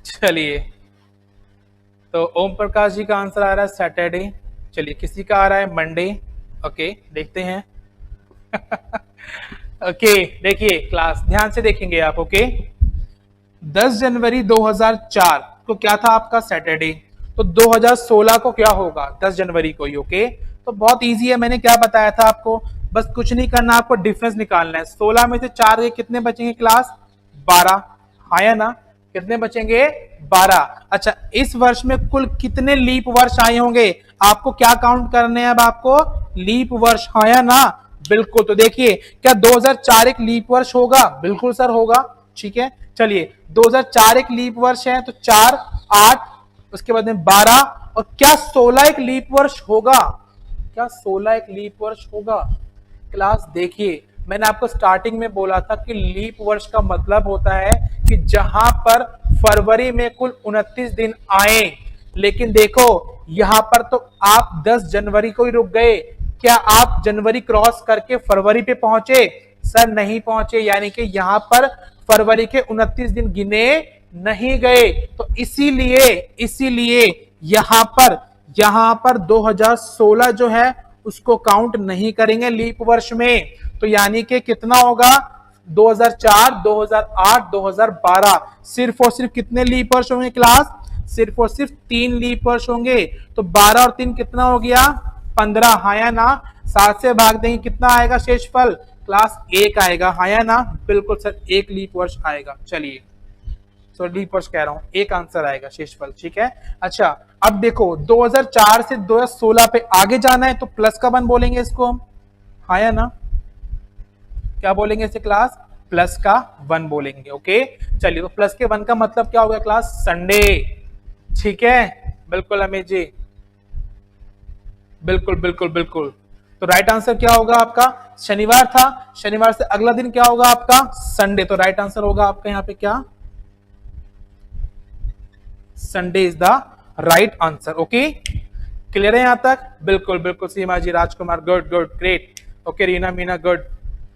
चलिए तो ओम प्रकाश जी का आंसर आ रहा है सैटरडे, चलिए किसी का आ रहा है मंडे, ओके देखते हैं। ओके देखिए क्लास ध्यान से देखेंगे आप, ओके। 10 जनवरी 2004 को क्या था आपका, सैटरडे, तो 2016 को क्या होगा, 10 जनवरी को ही, ओके। तो बहुत इजी है, मैंने क्या बताया था आपको, बस कुछ नहीं करना, आपको डिफरेंस निकालना है। 16 में से 4 के कितने बचेंगे क्लास, 12, हाँ या ना, कितने बचेंगे, 12। अच्छा इस वर्ष में कुल कितने लीप वर्ष आए होंगे, आपको क्या काउंट करने हैं अब आपको, लीप वर्ष, हाँ या ना, बिल्कुल। तो देखिए क्या 2004 एक लीप वर्ष होगा, बिल्कुल सर होगा, ठीक है। चलिए 2004 एक लीप वर्ष है, तो 4, 8, उसके बाद में 12, और क्या 16 एक लीप वर्ष होगा, क्या 16 एक लीप वर्ष होगा क्लास, देखिए मैंने आपको स्टार्टिंग में बोला था कि लीप वर्ष का मतलब होता है कि जहां पर फरवरी में कुल 29 दिन आए, लेकिन देखो यहां पर तो आप 10 जनवरी को ही रुक गए। क्या आप जनवरी क्रॉस करके फरवरी पे पहुंचे? सर नहीं पहुंचे, यानी कि यहां पर फरवरी के 29 दिन गिने नहीं गए। तो इसीलिए यहां पर 2016 जो है उसको काउंट नहीं करेंगे लीप वर्ष में। तो यानी कि कितना होगा? 2004, 2008, 2012, सिर्फ और सिर्फ कितने लीप वर्ष होंगे क्लास? सिर्फ और सिर्फ 3 लीप वर्ष होंगे। तो 12 और 3 कितना हो गया? 15, हाँ या ना? 7 से भाग देंगे, कितना आएगा शेषफल? क्लास 1 आएगा, हाँ या ना? बिल्कुल सर, 1 लीप वर्ष आएगा। चलिए, सो लीप वर्ष कह रहा हूं, एक आंसर आएगा शेषफल, ठीक है। अच्छा, अब देखो 2004 से 2016 पे आगे जाना है तो प्लस का 1 बोलेंगे इसको हम, हाँ या ना? क्या बोलेंगे इसे क्लास? प्लस का 1 बोलेंगे। ओके, चलिए, तो प्लस के 1 का मतलब क्या हो गया क्लास? संडे, ठीक है। बिल्कुल अमित जी, बिल्कुल बिल्कुल बिल्कुल। तो राइट आंसर क्या होगा आपका? शनिवार था, शनिवार से अगला दिन क्या होगा आपका? संडे। तो राइट आंसर होगा आपका यहाँ पे क्या? Sunday is the right answer. Okay, clear है यहां तक? बिल्कुल बिल्कुल Seema ji, Rajkumar, good good, great. Okay Reena Meena, good,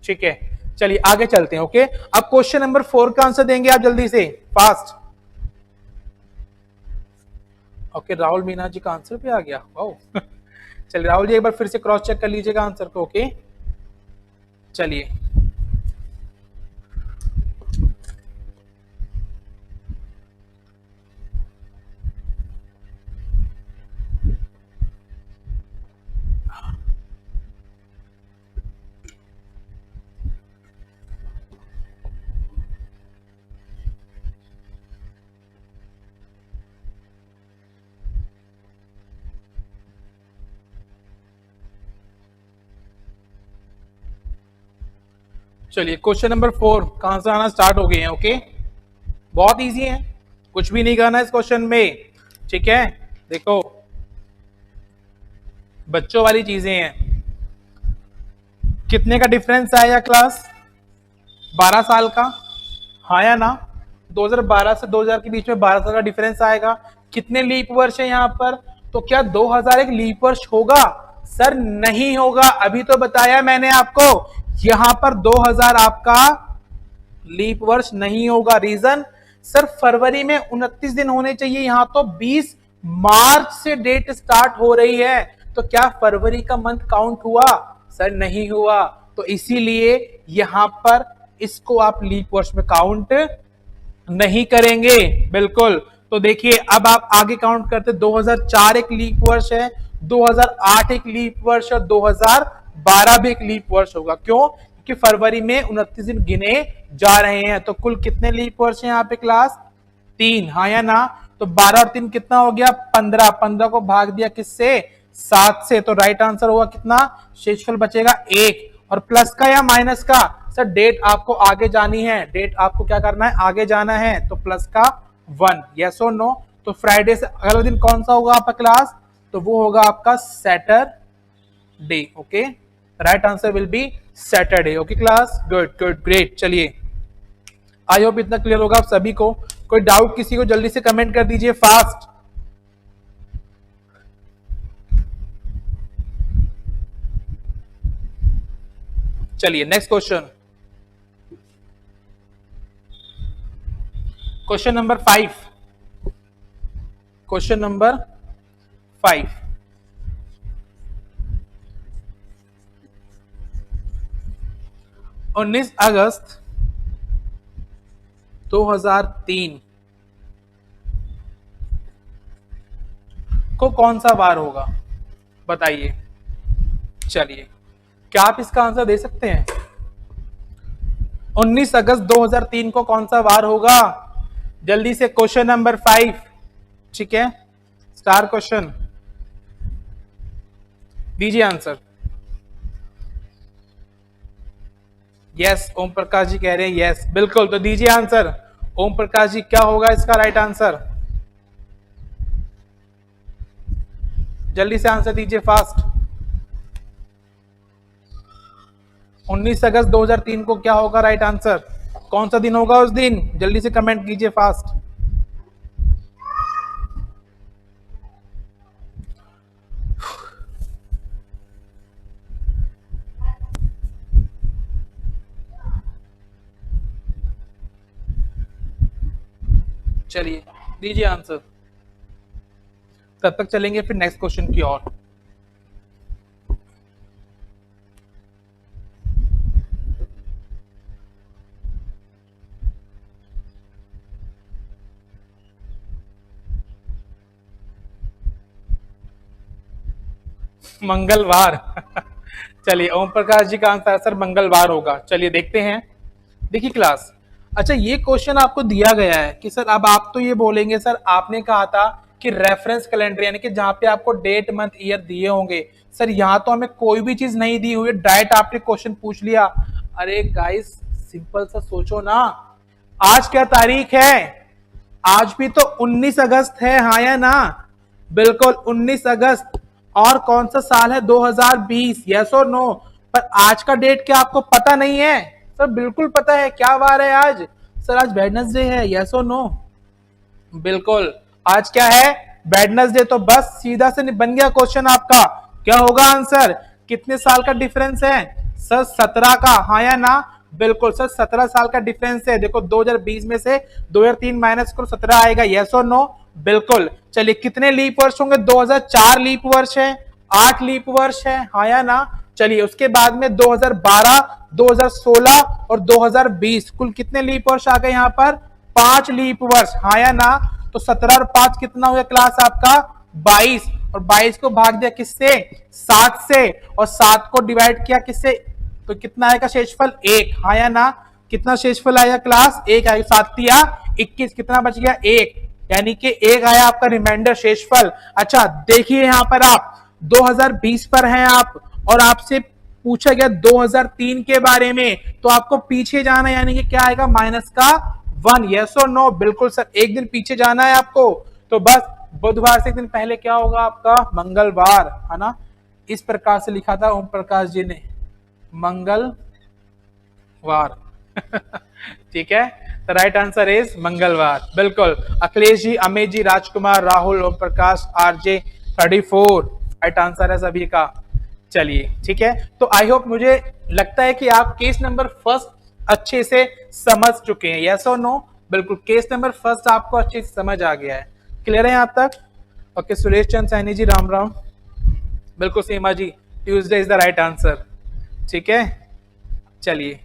ठीक है। चलिए आगे चलते हैं। ओके, अब क्वेश्चन नंबर 4 का आंसर देंगे आप जल्दी से, फास्ट। ओके, राहुल मीना जी का आंसर भी आ गया, वाह। चलिए राहुल जी एक बार फिर से क्रॉस चेक कर लीजिएगा आंसर को। ओके, चलिए चलिए, क्वेश्चन नंबर 4 कहां से आना स्टार्ट हो गए हैं। ओके, बहुत इजी है, कुछ भी नहीं करना इस क्वेश्चन में, ठीक है। देखो बच्चों वाली चीजें हैं। कितने का डिफरेंस आया क्लास? 12 साल का, हाँ या ना? 2012 से 2000 के बीच में 12 साल का डिफरेंस आएगा। कितने लीप वर्ष है यहाँ पर? तो क्या 2001 लीप वर्ष होगा? सर नहीं होगा, अभी तो बताया मैंने आपको, यहां पर 2000 आपका लीप वर्ष नहीं होगा। रीजन? सर फरवरी में 29 दिन होने चाहिए, यहां तो 20 मार्च से डेट स्टार्ट हो रही है। तो क्या फरवरी का मंथ काउंट हुआ? सर नहीं हुआ। तो इसीलिए यहां पर इसको आप लीप वर्ष में काउंट नहीं करेंगे, बिल्कुल। तो देखिए अब आप आगे काउंट करते, 2004 एक लीप वर्ष है, 2008 एक लीप वर्ष और 2012 भी एक लीप वर्ष होगा। क्यों? कि फरवरी में 29 दिन गिने जा रहे हैं। तो कुल कितने लीप वर्ष हैं यहाँ पे क्लास? 3, हाँ या ना? तो 12 और 3 कितना हो गया? 15, 15 को भाग दिया किससे? 7 से। तो राइट आंसर होगा कितना? शेषफल बचेगा 1। और प्लस का या माइनस का? सर डेट आपको आगे जानी है, डेट आपको क्या करना है? आगे जाना है। तो प्लस का 1, यस और नो? तो फ्राइडे से अगला दिन कौन सा होगा आपका क्लास? तो वो होगा आपका Saturday. Okay, right answer will B Saturday. Okay class, good good, great. चलिए, आई होप इतना क्लियर होगा आप सभी को। कोई डाउट किसी को जल्दी से कमेंट कर दीजिए, फास्ट। चलिए next question, question number 5, question number 5। 19 अगस्त 2003 को कौन सा वार होगा? बताइए। चलिए, क्या आप इसका आंसर दे सकते हैं? 19 अगस्त 2003 को कौन सा वार होगा? जल्दी से, क्वेश्चन नंबर 5, ठीक है, स्टार क्वेश्चन, दीजिए आंसर। यस, ओम प्रकाश जी कह रहे हैं यस, बिल्कुल। तो दीजिए आंसर ओम प्रकाश जी, क्या होगा इसका राइट आंसर? जल्दी से आंसर दीजिए, फास्ट। 19 अगस्त 2003 को क्या होगा राइट आंसर? कौन सा दिन होगा उस दिन? जल्दी से कमेंट कीजिए फास्ट। चलिए दीजिए आंसर, तब तक चलेंगे फिर नेक्स्ट क्वेश्चन की ओर। मंगलवार चलिए ओम प्रकाश जी का आंसर सर मंगलवार होगा। चलिए देखते हैं। देखिए क्लास, अच्छा ये क्वेश्चन आपको दिया गया है कि सर अब आप तो ये बोलेंगे सर आपने कहा था कि रेफरेंस कैलेंडर यानी कि जहां पे आपको डेट मंथ ईयर दिए होंगे, सर यहाँ तो हमें कोई भी चीज नहीं दी हुई, डायरेक्ट आपने क्वेश्चन पूछ लिया। अरे गाइस सिंपल सा सोचो ना, आज क्या तारीख है? आज भी तो 19 अगस्त है, हाँ या ना? बिल्कुल 19 अगस्त। और कौन सा साल है? 2020। यस और नो? पर आज का डेट क्या आपको पता नहीं है? सर बिल्कुल पता है। क्या वार है आज? सर आज वेडनेसडे है। यस और नो? बिल्कुल आज क्या है? वेडनेसडे। तो बस सीधा से बन गया क्वेश्चन आपका। क्या होगा आंसर? कितने साल का डिफरेंस है? सर 17 का, हाँ या ना? बिल्कुल सर 17 साल का डिफरेंस है। देखो 2020 में से 2003 माइनस करो 17 आएगा। यस और नो? बिल्कुल। चलिए कितने लीप वर्ष होंगे? 2004 लीप वर्ष है, 8 लीप वर्ष है, हाँ या ना? चलिए उसके बाद में 2012, 2016 और 2020 कुल कितने लीप वर्ष आ गए यहाँ पर? 5 लीप वर्ष, हाँ या ना? तो 17 और 5 कितना हो गया क्लास आपका? 22। और 22 को भाग दिया किससे? 7 से। और 7 को डिवाइड किया किससे? तो कितना आएगा शेषफल? 1, हाँ या ना? कितना शेषफल आएगा क्लास? 1 आएगा। 7 या 21, कितना बच गया? 1, यानी कि 1 आया आपका रिमाइंडर शेषफल। अच्छा देखिए यहाँ पर आप 2020 पर हैं आप, और आपसे पूछा गया 2003 के बारे में, तो आपको पीछे जाना है, यानी कि क्या आएगा? माइनस का 1। यस और नो? बिल्कुल सर, एक दिन पीछे जाना है आपको। तो बस बुधवार से एक दिन पहले क्या होगा आपका? मंगलवार, है ना? इस प्रकार से लिखा था ओम प्रकाश जी ने, मंगलवार ठीक है, तो राइट आंसर इज मंगलवार। बिल्कुल अखिलेश जी, अमित जी, राजकुमार, Rahul, Om Prakash, RJ 34 right answer है सभी का। चलिए ठीक है, तो आई होप, मुझे लगता है कि आप केस नंबर फर्स्ट अच्छे से समझ चुके हैं। यस और नो? बिल्कुल केस नंबर फर्स्ट आपको अच्छे से समझ आ गया है। क्लियर है यहाँ तक? ओके सुरेश चंद सैनी जी राम राम। बिल्कुल Seema ji, Tuesday is the right answer. ठीक है चलिए,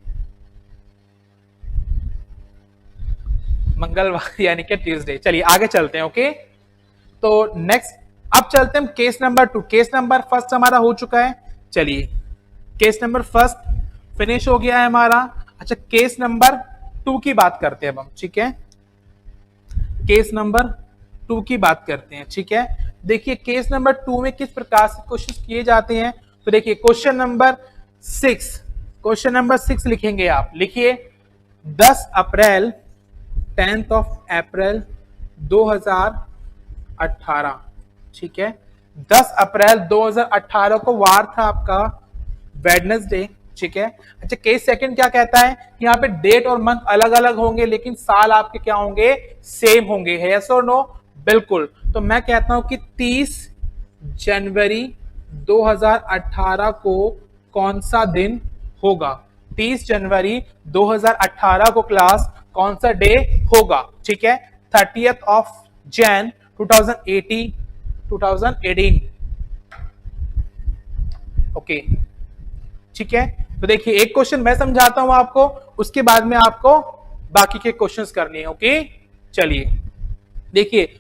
मंगलवार यानी कि ट्यूसडे। चलिए आगे चलते हैं। ओके तो नेक्स्ट अब चलते हैं हम case number 2। Case number first हमारा हो चुका है। चलिए केस नंबर फर्स्ट फिनिश हो गया है हमारा। अच्छा केस नंबर 2 की बात करते हैं अब हम। ठीक है, केस नंबर 2 की बात करते हैं। ठीक है, देखिए केस नंबर 2 में किस प्रकार से क्वेश्चन किए जाते हैं। तो देखिए क्वेश्चन नंबर 6, क्वेश्चन नंबर 6 लिखेंगे आप। लिखिए 10 अप्रैल 10th ऑफ अप्रैल 2018। ठीक है, 10 अप्रैल 2018 को वार था आपका वेडनेसडे। ठीक है, अच्छा केस सेकंड क्या कहता है? यहाँ पे डेट और मंथ अलग अलग होंगे लेकिन साल आपके क्या होंगे? सेम होंगे। है यस और नो? बिल्कुल। तो मैं कहता हूं कि 30 जनवरी 2018 को कौन सा दिन होगा? 30 जनवरी 2018 को क्लास कौन सा डे होगा? ठीक है, 30th ऑफ जैन 2018। ओके ठीक है, तो देखिए एक क्वेश्चन मैं समझाता हूं आपको, उसके बाद में आपको बाकी के क्वेश्चंस करने हैं। ओके चलिए देखिए,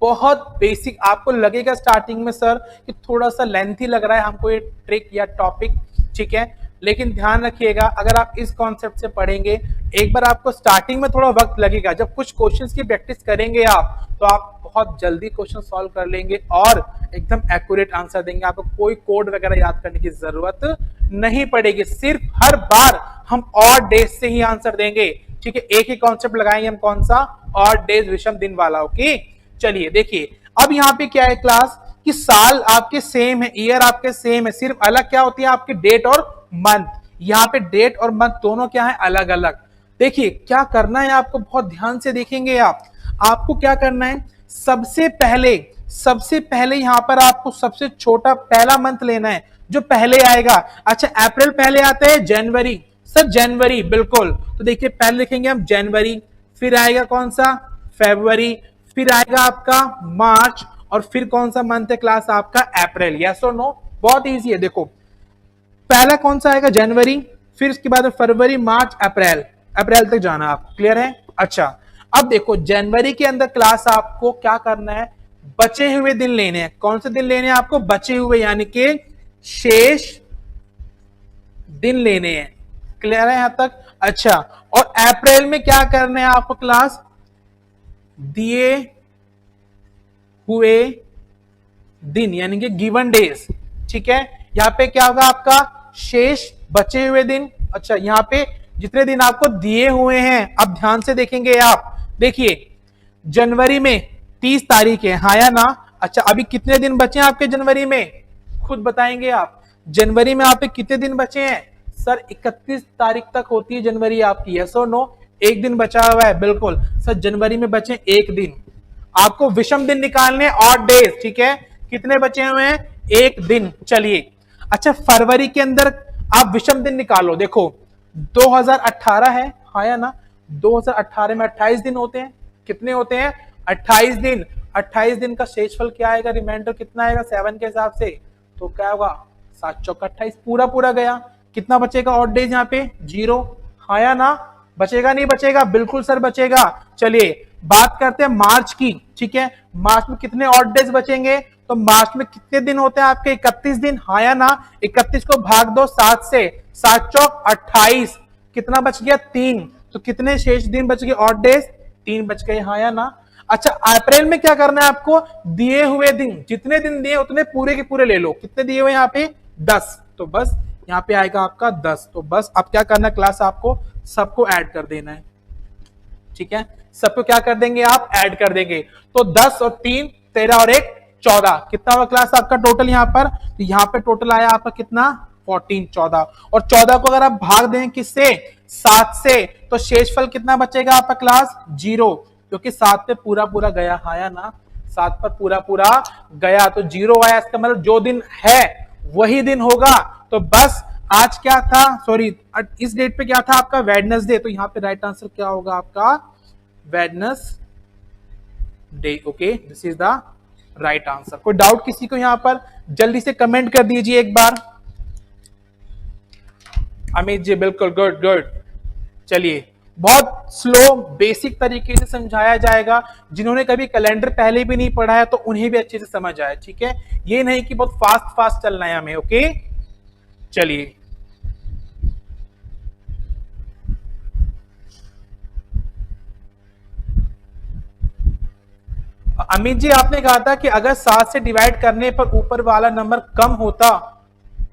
बहुत बेसिक आपको लगेगा स्टार्टिंग में सर कि थोड़ा सा लेंथी लग रहा है हमको ये ट्रिक या टॉपिक। ठीक है, लेकिन ध्यान रखिएगा अगर आप इस कॉन्सेप्ट से पढ़ेंगे, एक बार आपको स्टार्टिंग में थोड़ा वक्त लगेगा, जब कुछ क्वेश्चंस की प्रैक्टिस करेंगे आप तो आप बहुत जल्दी क्वेश्चन सॉल्व कर लेंगे और एकदम एक्यूरेट आंसर देंगे। आपको कोई कोड वगैरह याद करने की जरूरत नहीं पड़ेगी, सिर्फ हर बार हम ऑड डेज से ही आंसर देंगे। ठीक है, एक ही कॉन्सेप्ट लगाएंगे हम, कौन सा? ऑड डेज, विषम दिन वाला। ओके चलिए देखिए, अब यहाँ पे क्या है क्लास कि साल आपके सेम है, ईयर आपके सेम है, सिर्फ अलग क्या होती है आपकी? डेट और मंथ। यहाँ पे डेट और मंथ दोनों क्या है, अलग अलग। देखिए क्या करना है आपको, बहुत ध्यान से देखेंगे आप। आपको क्या करना है, सबसे पहले यहाँ पर आपको सबसे छोटा पहला मंथ लेना है जो पहले आएगा। अच्छा अप्रैल पहले आता है, जनवरी, सर जनवरी बिल्कुल। तो देखिए पहले लिखेंगे हम जनवरी, फिर आएगा कौन सा, फरवरी, फिर आएगा आपका मार्च, और फिर कौन सा मंथ है क्लास आपका, अप्रैल। यस और नो, बहुत इजी है। देखो पहला कौन सा आएगा, जनवरी, फिर उसके बाद फरवरी, मार्च, अप्रैल, अप्रैल तक जाना आपको, क्लियर है। अच्छा अब देखो जनवरी के अंदर क्लास आपको क्या करना है, बचे हुए दिन लेने हैं। कौन से दिन लेने हैं आपको, बचे हुए, यानी कि शेष दिन लेने हैं, क्लियर है यहां तक। अच्छा और अप्रैल में क्या करना है आपको क्लास, दिए हुए दिन यानी कि गिवन डेज, ठीक है। यहां पे क्या होगा आपका, शेष बचे हुए दिन। अच्छा यहां पे जितने दिन आपको दिए हुए हैं, अब ध्यान से देखेंगे आप। देखिए जनवरी में 30 तारीख है, हाँ या ना। अच्छा अभी कितने दिन बचे हैं आपके जनवरी में, खुद बताएंगे आप। जनवरी में आप पे कितने दिन बचे हैं, सर 31 तारीख तक होती है जनवरी आपकी, यस और नो। एक दिन बचा हुआ है, बिल्कुल सर जनवरी में बचे एक दिन। आपको विषम दिन निकालने, ऑड डेज, ठीक है। कितने बचे हुए हैं, एक दिन। चलिए अच्छा फरवरी के अंदर आप विषम दिन निकालो। देखो 2018 है, हाँ या ना। 2018 में 28 दिन होते हैं, कितने होते हैं, 28 दिन। 28 दिन का शेषफल क्या आएगा, रिमाइंडर कितना आएगा 7 के हिसाब से, तो क्या होगा 7 चौका 28, पूरा पूरा गया। कितना बचेगा ऑड डेज यहाँ पे, 0, हाँ या ना। बचेगा नहीं बचेगा, बिल्कुल सर बचेगा। चलिए बात करते हैं मार्च की, ठीक है। मार्च में कितने ऑड डेज बचेंगे, तो मार्च में कितने दिन होते हैं आपके, 31 दिन, हाँ या ना। 31 को भाग दो 7 से, 7 चौक 28, कितना बच गया 3। तो कितने शेष दिन बच गए, ऑड डेज 3 बच गए, हाँ या ना। अच्छा अप्रैल में क्या करना है आपको, दिए हुए दिन, जितने दिन दिए उतने पूरे के पूरे ले लो। कितने दिए हुए यहाँ पे, 10, तो बस यहाँ पे आएगा आपका 10। तो बस अब क्या करना है क्लास, आपको सबको ऐड कर देना है, ठीक है। सबको क्या कर देंगे आप, ऐड कर देंगे। तो 10 और 3 13 और 1 14, कितना हुआ क्लास आपका टोटल यहाँ पर, तो यहाँ पे टोटल आया आपका कितना 14, 14। और 14 को अगर आप भाग दें किससे, 7 से, तो शेषफल कितना बचेगा आपका क्लास, 0, क्योंकि 7 पे पूरा पूरा गया, हाँ या ना। 7 पर पूरा पूरा गया तो 0 आया, इसका मतलब जो दिन है वही दिन होगा। तो बस आज क्या था, सॉरी इस डेट पे क्या था आपका, वेडनेसडे, तो यहाँ पे राइट आंसर क्या होगा आपका, Wednesday. Okay this is the right answer. कोई डाउट किसी को यहाँ पर, जल्दी से कमेंट कर दीजिए एक बार। अमित जी बिल्कुल, गुड गुड। चलिए बहुत स्लो बेसिक तरीके से समझाया जाएगा, जिन्होंने कभी कैलेंडर पहले भी नहीं पढ़ा है तो उन्हें भी अच्छे से समझ आए, ठीक है। ये नहीं कि बहुत फास्ट फास्ट चलना है हमें, ओके। चलिए अमित जी आपने कहा था कि अगर 7 से डिवाइड करने पर ऊपर वाला नंबर कम होता,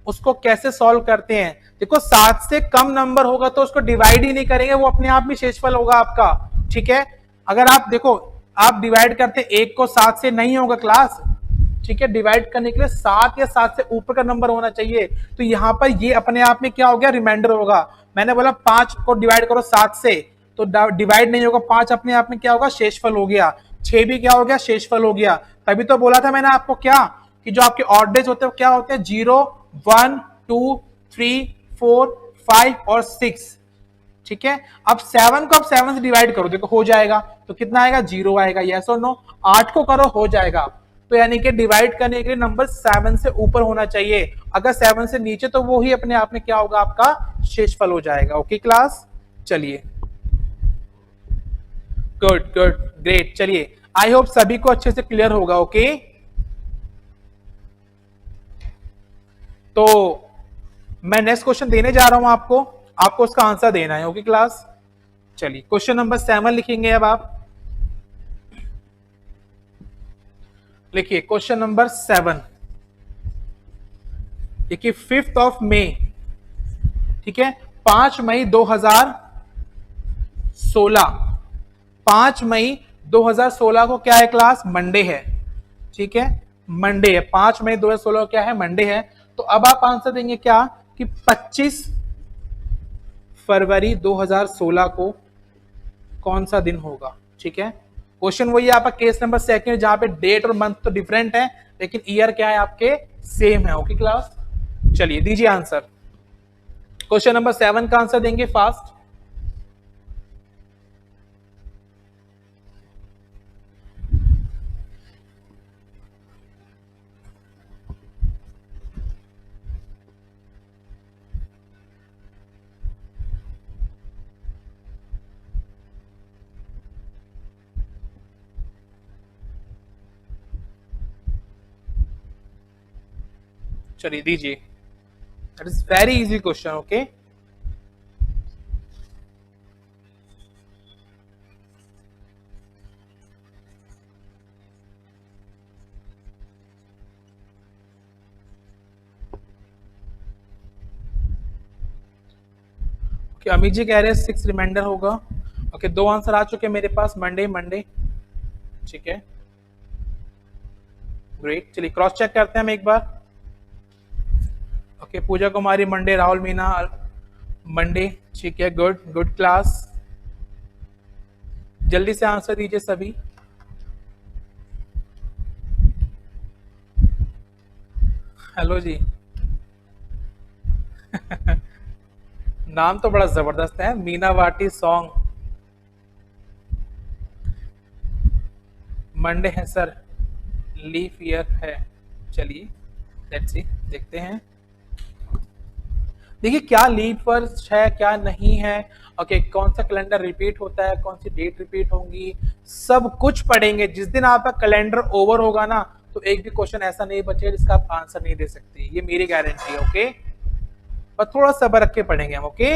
उसको कैसे सॉल्व करते हैं। देखो 7 से कम नंबर होगा तो उसको डिवाइड ही नहीं करेंगे, वो अपने आप में शेषफल होगा आपका, ठीक है। अगर आप देखो आप डिवाइड करते 1 को 7 से नहीं होगा क्लास, ठीक है। डिवाइड करने के लिए 7 या 7 से ऊपर का नंबर होना चाहिए। तो यहाँ पर ये अपने आप में क्या हो गया, रिमाइंडर होगा। मैंने बोला 5 को डिवाइड करो 7 से, तो डिवाइड नहीं होगा, 5 अपने आप में क्या होगा, शेषफल हो गया। 6 भी क्या हो गया, शेषफल हो गया। तभी तो बोला था मैंने आपको क्या, कि जो आपके ऑड डेज होते हैं क्या होते हैं, 0 1 2 3 4 5 और 6, ठीक है। अब 7 को अब 7 से डिवाइड करो, देखो हो जाएगा, तो कितना आएगा, 0 आएगा, यस और नो। 8 को करो, हो जाएगा। तो यानी कि डिवाइड करने के लिए नंबर 7 से ऊपर होना चाहिए, अगर 7 से नीचे तो वो ही अपने आप में क्या होगा, आपका शेषफल हो जाएगा। ओके क्लास, चलिए गुड गुड ग्रेट। चलिए आई होप सभी को अच्छे से क्लियर होगा, ओके। तो मैं नेक्स्ट क्वेश्चन देने जा रहा हूं आपको, आपको उसका आंसर देना है, ओके क्लास। चलिए क्वेश्चन नंबर 7 लिखेंगे अब आप, लिखिए क्वेश्चन नंबर 7। देखिए 5th ऑफ मई, ठीक है, 5 मई 2016, 5 मई 2016 को क्या है क्लास, मंडे है, ठीक है। मंडे है, 5 मई 2016 क्या है, मंडे है। तो अब आप आंसर देंगे क्या, कि 25 फरवरी 2016 को कौन सा दिन होगा? ठीक है, क्वेश्चन वही है आपका केस नंबर सेकंड, जहां पे डेट और मंथ तो डिफरेंट है लेकिन ईयर क्या है आपके सेम है। ओके क्लास, चलिए दीजिए आंसर। क्वेश्चन नंबर 7 का आंसर देंगे फास्ट। चलिए दीजिए, that is very easy question. Okay, Amit ji कह रहे हैं 6 रिमाइंडर होगा। ओके, 2 आंसर आ चुके हैं मेरे पास, मंडे मंडे। ठीक है, ग्रेट, चलिए क्रॉस चेक करते हैं हम एक बार। ओके, पूजा कुमारी मंडे, राहुल मीना मंडे। ठीक है, गुड गुड क्लास, जल्दी से आंसर दीजिए सभी। हेलो जी नाम तो बड़ा जबरदस्त है, मीना वाटी सॉन्ग। मंडे है सर, लीफ ईयर है। चलिए लेट्स सी, देखते हैं। देखिए क्या लीप वर्ष है क्या नहीं है। ओके, कौन सा कैलेंडर रिपीट होता है, कौन सी डेट रिपीट होंगी, सब कुछ पढ़ेंगे। जिस दिन आपका कैलेंडर ओवर होगा ना, तो एक भी क्वेश्चन ऐसा नहीं बचेगा जिसका आप आंसर नहीं दे सकते, ये मेरी गारंटी है। ओके, पर थोड़ा सब्र रख के पढ़ेंगे हम। ओके,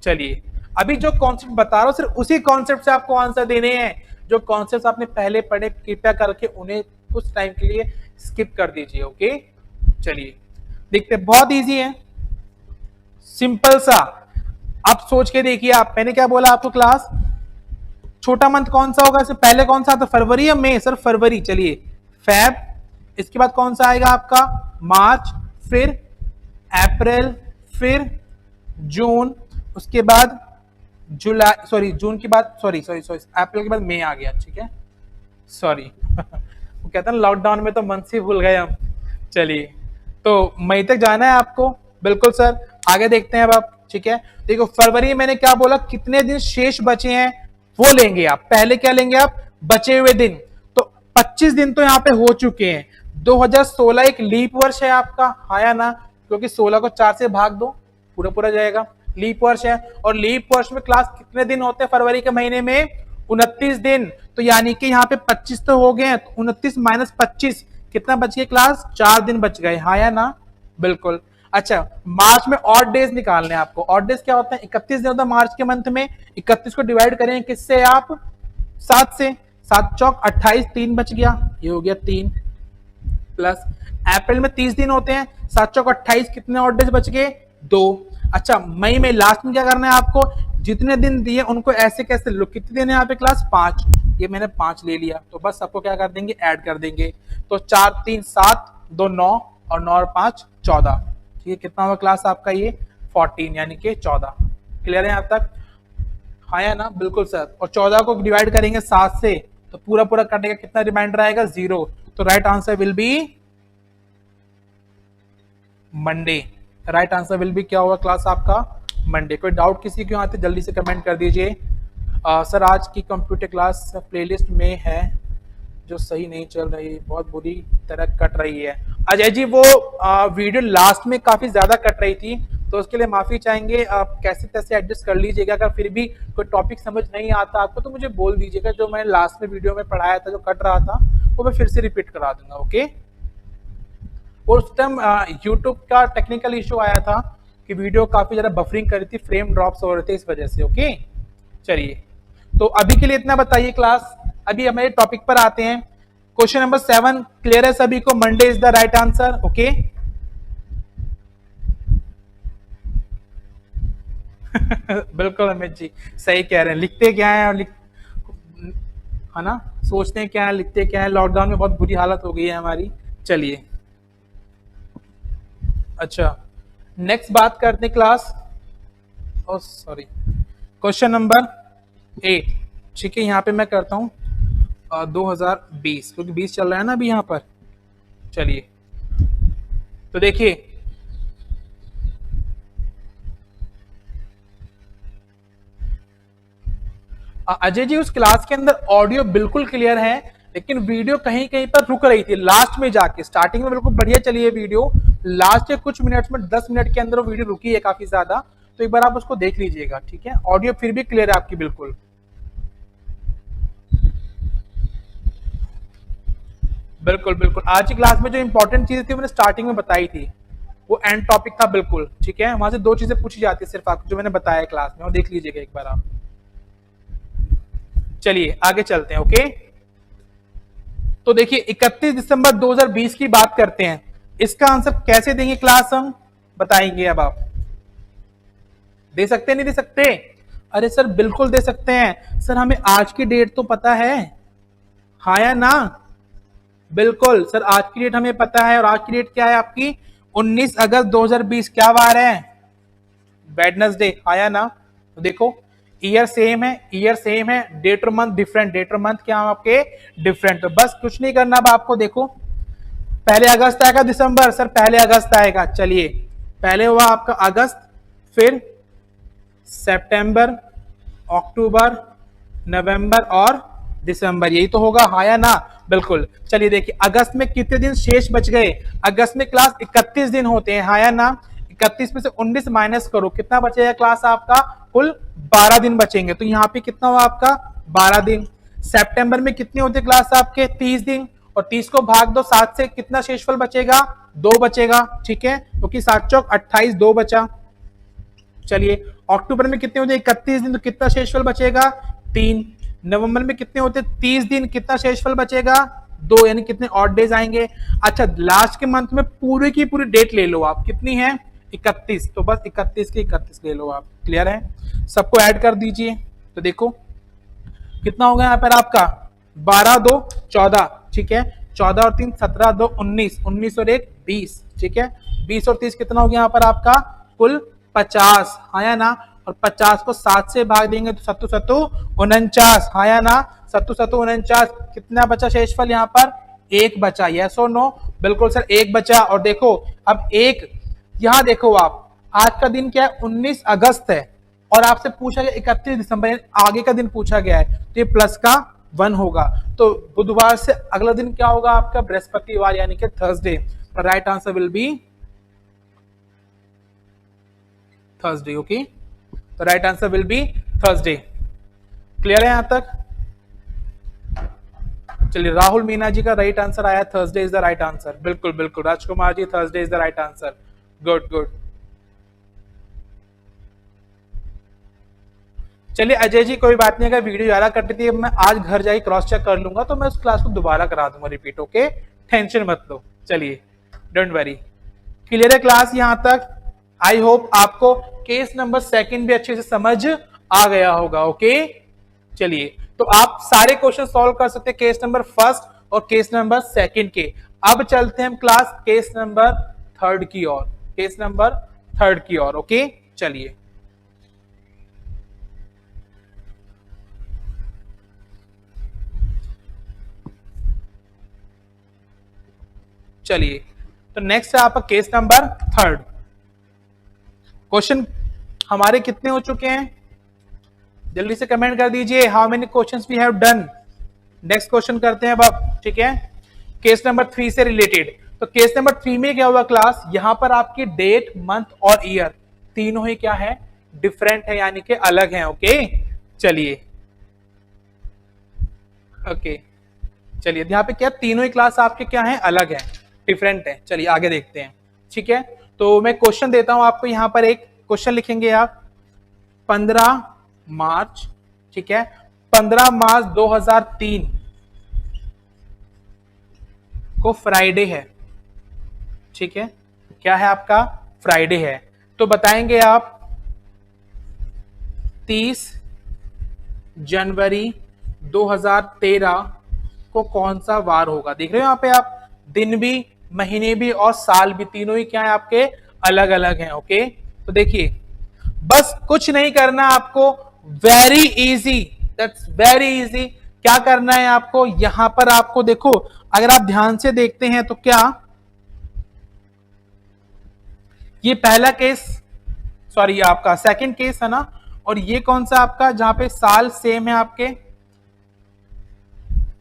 चलिए अभी जो कॉन्सेप्ट बता रहा हूँ सिर्फ उसी कॉन्सेप्ट से आपको आंसर देने हैं। जो कॉन्सेप्ट आपने पहले पढ़े कृपया करके उन्हें कुछ टाइम के लिए स्किप कर दीजिए। ओके, चलिए देखते, बहुत इजी है, सिंपल सा। आप सोच के देखिए, आप, मैंने क्या बोला आपको क्लास, छोटा मंथ कौन सा होगा, इससे पहले कौन सा था, फरवरी या मई? सर फरवरी। चलिए फेब, इसके बाद कौन सा आएगा आपका, मार्च, फिर अप्रैल, फिर जून, उसके बाद जुलाई, सॉरी जून के बाद, सॉरी सॉरी सॉरी अप्रैल के बाद मई आ गया। ठीक है, सॉरी वो कहता है लॉकडाउन में तो मंथ से भूल गए हम। चलिए, तो मई तक जाना है आपको, बिल्कुल सर। आगे देखते हैं अब आप। ठीक है, देखो फरवरी में मैंने क्या बोला, कितने दिन शेष बचे हैं वो लेंगे आप। पहले क्या लेंगे आप, बचे हुए दिन। तो 25 दिन तो यहाँ पे हो चुके हैं। 2016 एक लीप वर्ष है आपका, हाँ या ना? क्योंकि 16 को 4 से भाग दो, पूरा पूरा जाएगा, लीप वर्ष है। और लीप वर्ष में क्लास कितने दिन होते हैं फरवरी के महीने में, 29 दिन। तो यानी कि यहाँ पे 25 तो हो गए, तो 29 माइनस 25 कितना बच गया क्लास, 4 दिन बच गए, हाँ या ना? बिल्कुल। अच्छा, मार्च में ऑड डेज निकालने हैं आपको। ऑड डेज क्या होता है, 31 दिन होता है मार्च के मंथ में। 31 को डिवाइड करें किससे आप, 7 से, 7 चौक 28, 3 बच गया, ये हो गया 3 प्लस। अप्रैल में 30 दिन होते हैं, 7 चौक 28, कितने ऑड डेज बच गए, 2। अच्छा, मई में लास्ट में क्या करना है आपको, जितने दिन दिए उनको ऐसे कैसे लो, कितने दिन है यहाँ पे क्लास, 5। ये मैंने 5 ले लिया, तो बस आपको क्या कर देंगे, ऐड कर देंगे। तो 4 3 7, 2 9 और 9 और 5 14। ठीक है, कितना हुआ क्लास आपका ये, 14 यानी कि 14। क्लियर है यहाँ तक, हाँ या ना? बिल्कुल सर। और 14 को डिवाइड करेंगे 7 से, तो पूरा पूरा कटेगा, कितना रिमाइंडर आएगा, 0। तो right answer will be Monday. Right answer will B क्या होगा क्लास आपका, मंडे। कोई डाउट किसी को आते जल्दी से कमेंट कर दीजिए। सर आज की कंप्यूटर क्लास प्लेलिस्ट में है जो सही नहीं चल रही, बहुत बुरी तरह कट रही है। अजय जी वो वीडियो लास्ट में काफी ज्यादा कट रही थी, तो उसके लिए माफी चाहेंगे। आप कैसे तैसे एडजस्ट कर लीजिएगा। अगर फिर भी कोई टॉपिक समझ नहीं आता आपको तो मुझे बोल दीजिएगा। जो मैंने लास्ट में वीडियो में पढ़ाया था जो कट रहा था वो मैं फिर से रिपीट करा दूंगा। ओके, और उस टाइम यूट्यूब का टेक्निकल इशू आया था कि वीडियो काफी ज्यादा बफरिंग कर रही थी, फ्रेम ड्रॉप्स हो रहे थे इस वजह से। ओके, चलिए तो अभी के लिए इतना बताइए क्लास। अभी हमारे टॉपिक पर आते हैं। क्वेश्चन नंबर 7 क्लियर है सभी को, Monday is the right answer. Okay, बिल्कुल अमित जी सही कह रहे हैं। लिखते क्या है और है ना, सोचते क्या है लिखते क्या है। लॉकडाउन में बहुत बुरी हालत हो गई है हमारी। चलिए, अच्छा नेक्स्ट बात करते हैं क्लास। ओ सॉरी, क्वेश्चन नंबर 8। ठीक है, यहाँ पे मैं करता हूँ 2020, क्योंकि 20 चल रहा है ना अभी यहाँ पर। चलिए, तो देखिए अजय जी, उस क्लास के अंदर ऑडियो बिल्कुल क्लियर है, लेकिन वीडियो कहीं कहीं पर रुक रही थी लास्ट में जाके। स्टार्टिंग में बिल्कुल बढ़िया चली है वीडियो, लास्ट के कुछ मिनट्स में 10 मिनट के अंदर वो वीडियो रुकी है काफी ज्यादा। तो एक बार आप उसको देख लीजिएगा, ठीक है। ऑडियो फिर भी क्लियर है आपकी बिल्कुल। बिल्कुल बिल्कुल, आज की क्लास में जो इंपॉर्टेंट चीज थी मैंने स्टार्टिंग में बताई थी, वो एंड टॉपिक था बिल्कुल, ठीक है। वहां से 2 चीजें पूछी जाती है सिर्फ आपको, जो मैंने बताया क्लास में, और देख लीजिएगा एक बार आप। चलिए आगे चलते हैं, ओके। तो देखिए 31 दिसंबर 2020 की बात करते हैं। इसका आंसर कैसे देंगे क्लास, हम बताएंगे। अब आप दे सकते नहीं दे सकते? अरे सर बिल्कुल दे सकते हैं सर, हमें आज की डेट तो पता है, हाँ या ना? बिल्कुल सर, आज की डेट हमें पता है, और आज की डेट क्या है आपकी? 19 अगस्त 2020। क्या वार है? वेडनेसडे, आया ना? तो देखो ईयर सेम है, ईयर सेम है, डेट और मंथ डिफरेंट, डेट और मंथ क्या आपके डिफरेंट। तो बस कुछ नहीं करना अब आपको। देखो पहले अगस्त आएगा, दिसंबर सर पहले अगस्त आएगा। चलिए, पहले हुआ आपका अगस्त, फिर सितंबर, अक्टूबर, नवंबर और दिसंबर, यही तो होगा, हाँ या ना? बिल्कुल। चलिए देखिए, अगस्त में कितने दिन शेष बच गए? अगस्त में क्लास 31 दिन होते हैं, हाँ या ना? 31 में से 19 माइनस करो, कितना बचेगा क्लास आपका? कुल 12 दिन बचेंगे। तो यहाँ पे कितना हुआ आपका? 12 दिन। सितंबर में कितने होते क्लास आपके? 30 दिन, और 30 को भाग दो 7 से, कितना शेषफल बचेगा? 2 बचेगा, ठीक है, क्योंकि 7 चौक 28, 2 बचा। चलिए, अक्टूबर में कितने होते? 31 दिन, तो कितना शेषफल बचेगा? 3। नवंबर में कितने होते? 30 दिन, कितना शेषफल बचेगा? 2, यानी कितने ऑड डेज आएंगे? अच्छा, लास्ट के मंथ में पूरी की पूरी डेट ले लो आप, कितनी है? 31। तो बस 31 के 31 ले लो आप। क्लियर है? सबको ऐड कर दीजिए। तो देखो कितना होगा यहाँ पर आपका? 12 2 14, ठीक है, 14 और 3 17, 2 19, 19 और 1 20, ठीक है। 20 और 30 कितना हो गया यहाँ पर आपका? कुल 50, हाँ या ना? और 50 को 7 से भाग देंगे तो सत्तू सत्तू 49, हाँ या ना? सत्तू सत्तू 49, कितना बचा शेषफल यहाँ पर? 1 बचा, यस और नो? बिल्कुल सर 1 बचा। और देखो अब एक यहाँ देखो आप, आज का दिन क्या है? 19 अगस्त है, और आपसे पूछा गया 31 दिसंबर, आगे का दिन पूछा गया है, तो ये प्लस का 1 होगा। तो बुधवार से अगला दिन क्या होगा आपका? बृहस्पतिवार, यानी कि Thursday. Right answer will be Thursday, okay. तो right answer will be Thursday. Clear है यहां तक? चलिए, राहुल मीना जी का राइट आंसर आया, Thursday is the right answer. बिल्कुल बिल्कुल, Rajkumar ji, Thursday is the right answer. Good good. चलिए अजय जी, कोई बात नहीं, अगर वीडियो ज्यादा कटी थी, मैं आज घर जाके क्रॉस चेक कर लूंगा, तो मैं उस क्लास को दोबारा करा दूंगा रिपीट, ओके, टेंशन मत लो। चलिए, डोंट वरी। क्लियर है क्लास यहां तक? आई होप आपको केस नंबर 2 भी अच्छे से समझ आ गया होगा, ओके। चलिए, तो आप सारे क्वेश्चन सॉल्व कर सकते हैं केस नंबर 1 और केस नंबर 2 के। अब चलते हैं हम क्लास केस नंबर 3 की ओर, केस नंबर 3 की ओर, ओके। चलिए, चलिए, तो नेक्स्ट है आपका केस नंबर 3। क्वेश्चन हमारे कितने हो चुके हैं? जल्दी से कमेंट कर दीजिए, how many questions we have done. Next question करते हैं अब, ठीक है, केस नंबर 3 से रिलेटेड। तो केस नंबर 3 में क्या हुआ क्लास? यहां पर आपकी डेट, मंथ और ईयर तीनों ही क्या है? डिफरेंट है, यानी कि अलग है, ओके। चलिए, ओके, चलिए, यहाँ पे क्या तीनों ही क्लास आपके क्या है? अलग है, डिफरेंट है। चलिए आगे देखते हैं, ठीक है। तो मैं क्वेश्चन देता हूं आपको, यहाँ पर एक क्वेश्चन लिखेंगे आप। 15 मार्च, ठीक है, 15 मार्च 2003 को फ्राइडे है, ठीक है, क्या है आपका? फ्राइडे है। तो बताएंगे आप 30 जनवरी 2013 को कौन सा वार होगा? देख रहे हो यहाँ पे आप, दिन भी, महीने भी और साल भी, तीनों ही क्या है आपके? अलग अलग हैं, ओके। तो देखिए बस कुछ नहीं करना आपको, very easy, that's very easy. क्या करना है आपको, यहां पर आपको देखो, अगर आप ध्यान से देखते हैं तो क्या, ये पहला केस, सॉरी आपका सेकंड केस है ना, और ये कौन सा आपका, जहां पे साल सेम है आपके,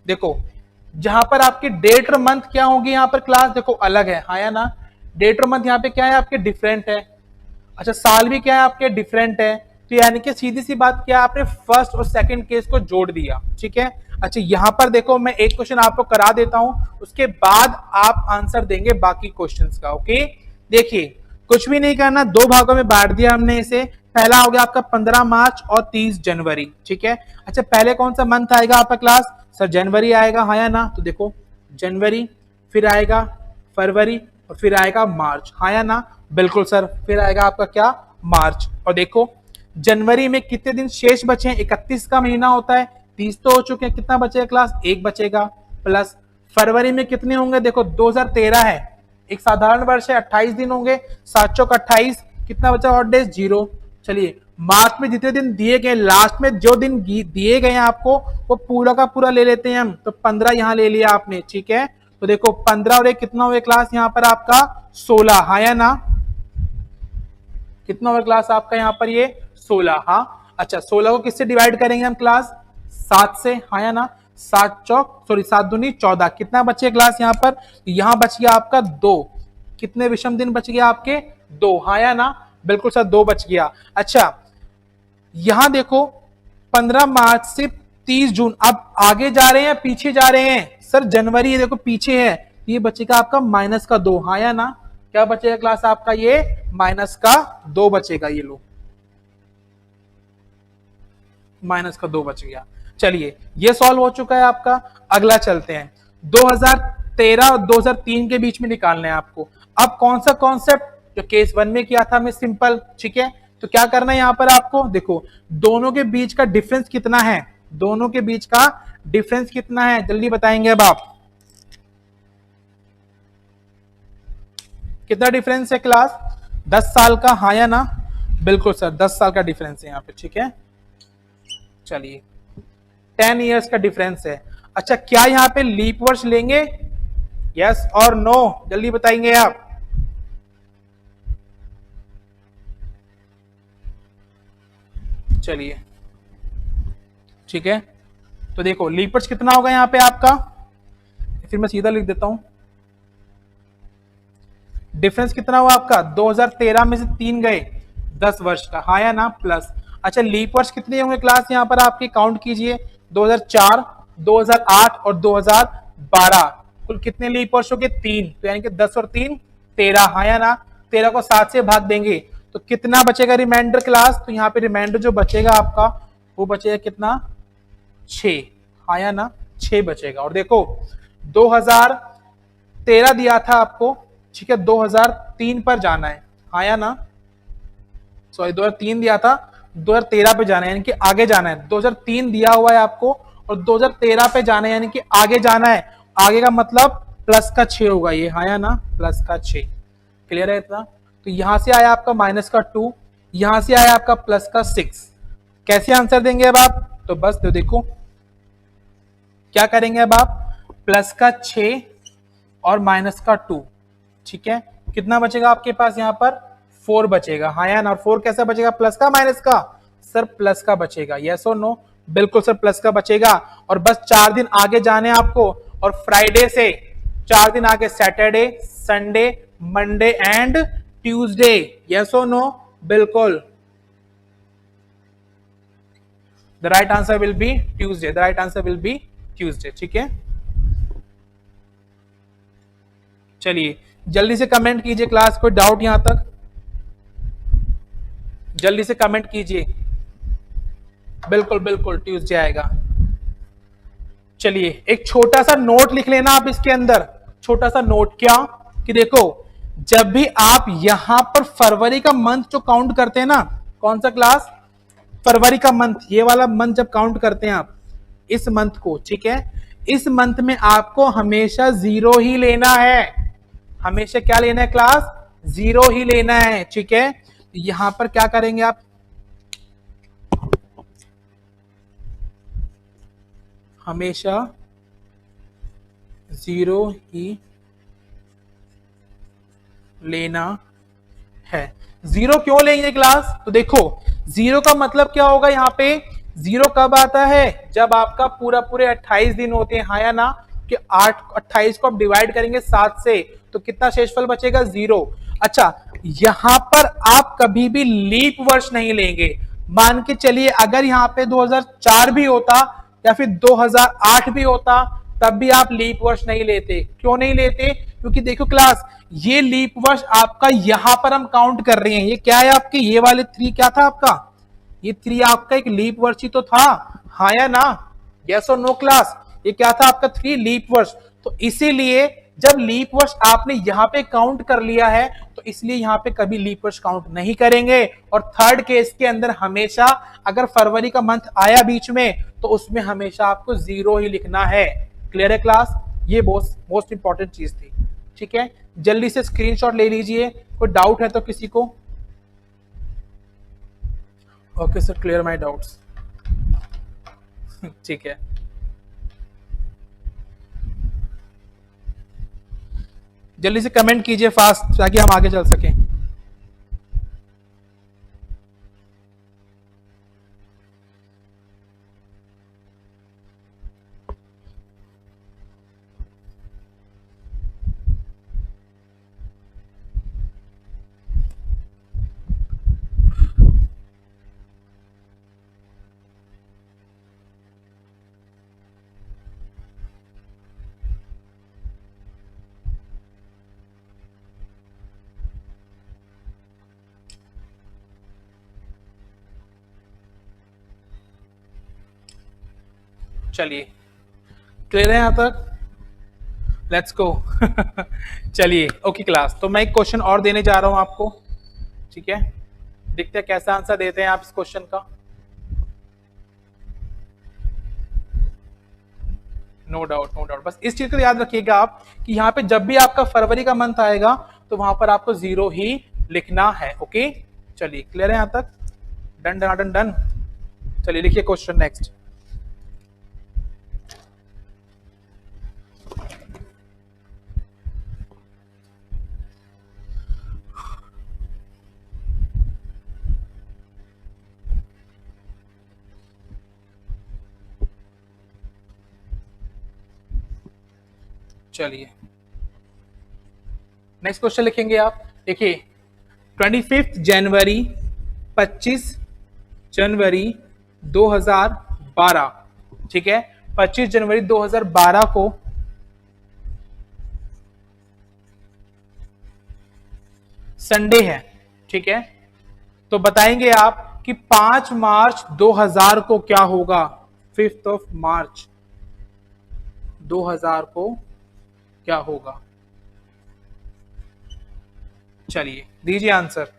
देखो जहां पर आपके डेट और मंथ क्या होगी, यहां पर क्लास देखो अलग है, हाँ या ना, डेट और मंथ यहां पे क्या है आपके डिफरेंट है, अच्छा साल भी क्या है आपके डिफरेंट है, तो यानी कि सीधी सी बात क्या, आपने फर्स्ट और सेकंड केस को जोड़ दिया, ठीक है। अच्छा यहां पर देखो मैं एक क्वेश्चन आपको करा देता हूं, उसके बाद आप आंसर देंगे बाकी क्वेश्चंस का, ओके। देखिए कुछ भी नहीं करना, दो भागों में बांट दिया हमने इसे, पहला हो गया आपका 15 मार्च और 30 जनवरी, ठीक है। अच्छा पहले कौन सा मंथ आएगा आपका क्लास, सर जनवरी आएगा, हाँ या ना, तो देखो जनवरी, फिर आएगा फरवरी, और फिर आएगा मार्च, हाँ या ना, बिल्कुल सर, फिर आएगा आपका क्या, मार्च। और देखो जनवरी में कितने दिन शेष बचे हैं, 31 का महीना होता है, 30 तो हो चुके हैं, कितना बचेगा क्लास, एक बचेगा, प्लस फरवरी में कितने होंगे, देखो 2013 है, एक साधारण वर्ष है, 28 दिन होंगे, 7 चौक 28, कितना बचा और डेज, 0। चलिए मार्च में जितने दिन दिए गए, लास्ट में जो दिन दिए गए हैं आपको, वो पूरा का पूरा ले लेते हैं हम, तो 15 यहां ले लिया आपने, ठीक है। तो देखो 15 और एक कितना हुआ क्लास, यहाँ पर आपका 16, हाँ या ना, कितना हुआ क्लास आपका यहाँ पर ये 16, हाँ। अच्छा 16 को किससे डिवाइड करेंगे हम क्लास, 7 से, हाँ या ना, 7 चौक सॉरी 7 दूनी 14, कितना बचे क्लास यहाँ पर, यहाँ बच गया आपका 2, कितने विषम दिन बच गया आपके 2, हाँ या ना, बिल्कुल सर 2 बच गया। अच्छा यहां देखो 15 मार्च से 30 जून, अब आगे जा रहे हैं पीछे जा रहे हैं, सर जनवरी ये देखो पीछे है, ये बचेगा आपका माइनस का 2, हाँ या ना, क्या बचेगा क्लास आपका ये माइनस का 2 बचेगा, ये लो माइनस का 2 बच गया। चलिए ये सॉल्व हो चुका है आपका, अगला चलते हैं, 2013 और 2003 के बीच में निकालना है आपको। अब कौन सा कॉन्सेप्ट जो केस 1 में किया था हमें, सिंपल, ठीक है। तो क्या करना है यहां पर आपको, देखो दोनों के बीच का डिफरेंस कितना है, दोनों के बीच का डिफरेंस कितना है, जल्दी बताएंगे अब आप, कितना डिफरेंस है क्लास, 10 साल का, हाँ या ना, बिल्कुल सर 10 साल का डिफरेंस है यहाँ पे, ठीक है। चलिए 10 इयर्स का डिफरेंस है। अच्छा क्या यहाँ पे लीप वर्ष लेंगे, यस और नो, जल्दी बताएंगे आप, चलिए ठीक है। तो देखो लीप वर्ष कितना होगा यहाँ पे आपका, फिर मैं सीधा लिख देता हूं, डिफरेंस कितना हुआ आपका, 2013 में से 3 गए, 10 वर्ष का, हाँ या ना, प्लस। अच्छा लीप वर्ष कितने होंगे क्लास यहाँ पर आपके, काउंट कीजिए, 2004, 2008 और 2012, कुल कितने लीप वर्ष हो गए, 3, तो यानी कि 10 और 3 13, हाँ या ना, 13 को 7 से भाग देंगे तो कितना बचेगा रिमाइंडर क्लास, तो यहाँ पे रिमाइंडर जो बचेगा आपका वो बचेगा कितना, 6, हाँ या ना, 6 बचेगा। और देखो 2013 दिया था आपको, ठीक है, 2003 पर जाना है, हाँ या ना, सॉरी 2003 दिया था, 2013 पे जाना है, यानी कि आगे जाना है, 2003 दिया हुआ है आपको और 2013 पे जाना है, यानी कि आगे जाना है, आगे का मतलब प्लस का 6 होगा ये, हाँ या ना, प्लस का 6, क्लियर है इतना। तो यहां से आया आपका माइनस का 2, यहां से आया आपका प्लस का 6, कैसे आंसर देंगे अब आप, तो बस तो देखो क्या करेंगे अब आप, प्लस का 6 और माइनस का 2, ठीक है, कितना बचेगा आपके पास यहाँ पर 4 बचेगा, हाँ या ना, 4 कैसा बचेगा, प्लस का माइनस का, सर प्लस का बचेगा, यस और नो, बिल्कुल सर प्लस का बचेगा। और बस 4 दिन आगे जाने आपको, और फ्राइडे से 4 दिन आगे Saturday, Sunday, Monday and Tuesday, yes और नो, बिल्कुल, the right answer will B Tuesday, the right answer will B Tuesday, ठीक है। चलिए जल्दी से कमेंट कीजिए क्लास, कोई डाउट यहां तक, जल्दी से कमेंट कीजिए, बिल्कुल बिल्कुल ट्यूसडे आएगा। चलिए एक छोटा सा नोट लिख लेना आप इसके अंदर, छोटा सा नोट, क्या कि देखो जब भी आप यहां पर फरवरी का मंथ जो काउंट करते हैं ना, कौन सा क्लास, फरवरी का मंथ, ये वाला मंथ जब काउंट करते हैं आप इस मंथ को, ठीक है, इस मंथ में आपको हमेशा 0 ही लेना है, हमेशा क्या लेना है क्लास, 0 ही लेना है, ठीक है। यहां पर क्या करेंगे आप, हमेशा जीरो ही लेना है। जीरो क्यों लेंगे क्लास? तो देखो, जीरो का मतलब क्या होगा यहाँ पे? जीरो कब आता है? जब आपका पूरा पूरे 28 दिन होते हैं, हाँ या ना? कि 28 को आप डिवाइड करेंगे 7 से, तो कितना शेषफल बचेगा? जीरो। अच्छा, यहां पर आप कभी भी लीप वर्ष नहीं लेंगे। मान के चलिए अगर यहाँ पे 2004 भी होता या फिर 2008 भी होता, तब भी आप लीप वर्ष नहीं लेते। क्यों नहीं लेते? क्योंकि देखो क्लास, ये लीप वर्ष आपका यहां पर हम काउंट कर रहे हैं। ये क्या है आपके? ये वाले 3 क्या था आपका? ये 3 आपका एक लीप वर्ष ही तो था, हाँ या ना? यस और नो क्लास? ये क्या था आपका? 3 लीप वर्ष। तो इसीलिए जब लीप वर्ष आपने यहां पे काउंट कर लिया है, तो इसलिए यहां पे कभी लीप वर्ष काउंट नहीं करेंगे। और थर्ड केस के अंदर हमेशा अगर फरवरी का मंथ आया बीच में, तो उसमें हमेशा आपको जीरो ही लिखना है। क्लियर है क्लास? ये मोस्ट इंपॉर्टेंट चीज थी। ठीक है, जल्दी से स्क्रीनशॉट ले लीजिए। कोई डाउट है तो किसी को? Okay sir, clear my doubts. ठीक है, जल्दी से कमेंट कीजिए फास्ट, ताकि हम आगे चल सकें। चलिए, क्लियर है यहां तक? Let's go. चलिए, ओके क्लास, तो मैं एक क्वेश्चन और देने जा रहा हूं आपको। ठीक है, देखते हैं कैसा आंसर देते हैं आप इस क्वेश्चन का। No doubt, no doubt. बस इस चीज को याद रखिएगा आप कि यहाँ पे जब भी आपका फरवरी का मंथ आएगा, तो वहां पर आपको जीरो ही लिखना है। ओके, चलिए, क्लियर है यहां तक? Done done done done. चलिए लिखिए क्वेश्चन नेक्स्ट। चलिए, नेक्स्ट क्वेश्चन लिखेंगे आप। देखिए, 25 जनवरी 25 जनवरी 2012, ठीक है, 25 जनवरी 2012 को संडे है। ठीक है, तो बताएंगे आप कि 5 मार्च 2000 को क्या होगा? 5 मार्च 2000 को क्या होगा? चलिए, दीजिए आंसर।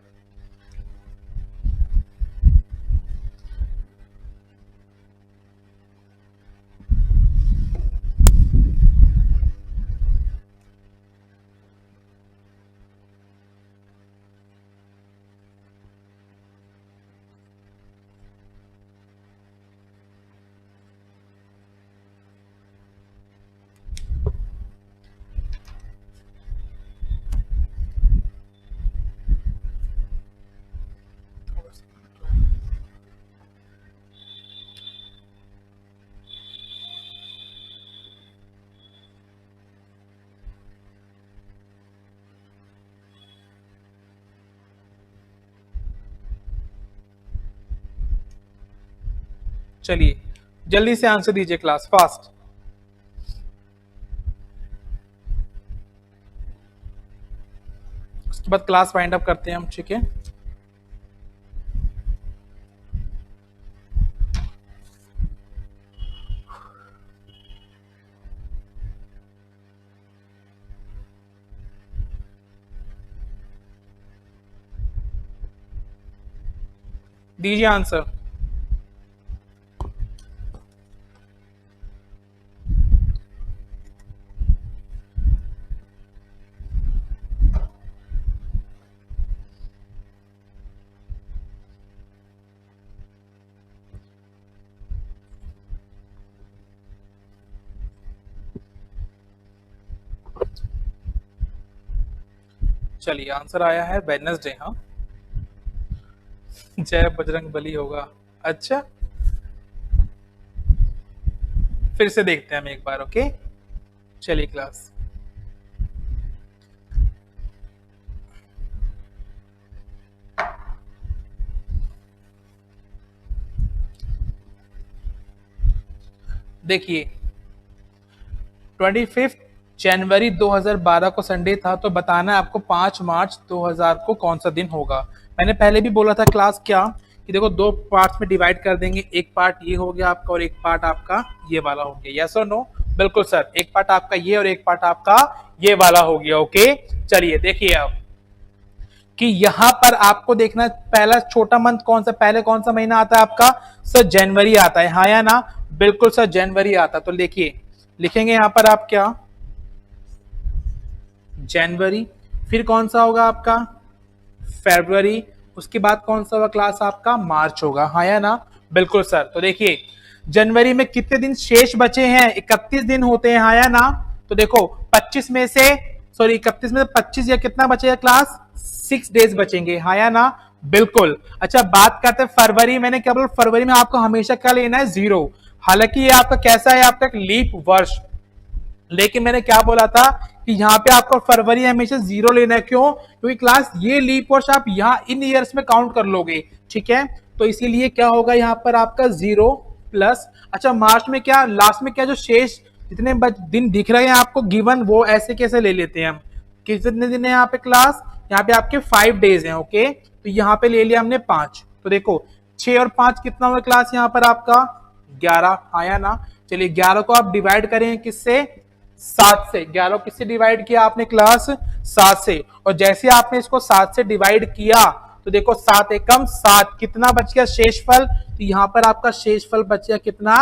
चलिए, जल्दी से आंसर दीजिए क्लास, फास्ट। उसके बाद क्लास वाइंड अप करते हैं हम। ठीक है, दीजिए आंसर। चलिए आंसर आया है वेडनेसडे। हाँ, जय बजरंग बली होगा। अच्छा, फिर से देखते हैं हम एक बार। ओके, चलिए क्लास। देखिए 25 जनवरी 2012 को संडे था, तो बताना है आपको 5 मार्च 2000 को कौन सा दिन होगा। मैंने पहले भी बोला था क्लास क्या, कि देखो दो पार्ट्स में डिवाइड कर देंगे, एक पार्ट ये हो गया आपका और एक पार्ट आपका ये वाला हो गया। यस और नो? बिल्कुल सर, एक पार्ट आपका ये और एक पार्ट आपका ये वाला हो गया। ओके, चलिए देखिए अब कि यहां पर आपको देखना पहला छोटा मंथ कौन सा, पहले कौन सा महीना आता है आपका? सर जनवरी आता है, हाँ या ना? बिल्कुल सर, जनवरी आता है। तो देखिए लिखेंगे यहां पर आप क्या, जनवरी। फिर कौन सा होगा आपका? फरवरी। उसके बाद कौन सा होगा क्लास आपका? मार्च होगा, हाँ या ना? बिल्कुल सर। तो देखिए जनवरी में कितने दिन शेष बचे हैं? 31 दिन होते हैं, हाँ या ना? तो देखो 25 में से, सॉरी 31 में से 25 या कितना बचेगा क्लास? 6 डेज बचेंगे, हाँ या ना? बिल्कुल। अच्छा, बात करते हैं फरवरी। मैंने क्या बोला, फरवरी में आपको हमेशा क्या लेना है? 0। हालांकि ये आपका कैसा है? आपका एक लीप वर्ष। लेकिन मैंने क्या बोला था कि यहाँ पे आपको फरवरी हमेशा 0 लेना है। क्यों? क्योंकि क्लास ये लीप वर्ष आप यहाँ इन ईयर्स में काउंट कर लोगे, ठीक है? तो इसीलिए क्या होगा यहाँ पर आपका 0 प्लस। अच्छा, मार्च में क्या, लास्ट में क्या, जो शेष जितने दिन दिख रहे हैं आपको गिवन, वो ऐसे कैसे ले लेते हैं हम? कितने दिन है यहाँ पे क्लास? यहाँ पे आपके 5 डेज हैं। ओके, तो यहाँ पे ले लिया हमने 5। तो देखो 6 और 5 कितना हुआ क्लास यहाँ पर आपका? 11 आया ना? चलिए 11 को आप डिवाइड करें किससे? 7 से। 11 किससे डिवाइड किया आपने क्लास? 7 से। और जैसे आपने इसको 7 से डिवाइड किया तो देखो 7 एकम 7, कितना बच गया शेषफल? तो यहाँ पर आपका शेषफल बच गया कितना?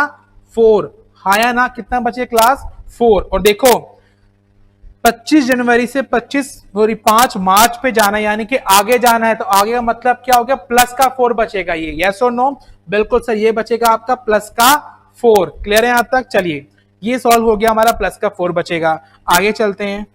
4, हाँ या ना? कितना बचे क्लास? 4। और देखो 25 जनवरी से 5 मार्च पे जाना है, यानी कि आगे जाना है, तो आगे का मतलब क्या हो गया? प्लस का 4 बचेगा। ये यस और नो? बिल्कुल सर, ये बचेगा आपका प्लस का 4। क्लियर है यहां तक? चलिए ये सॉल्व हो गया हमारा, प्लस का 4 बचेगा। आगे चलते हैं,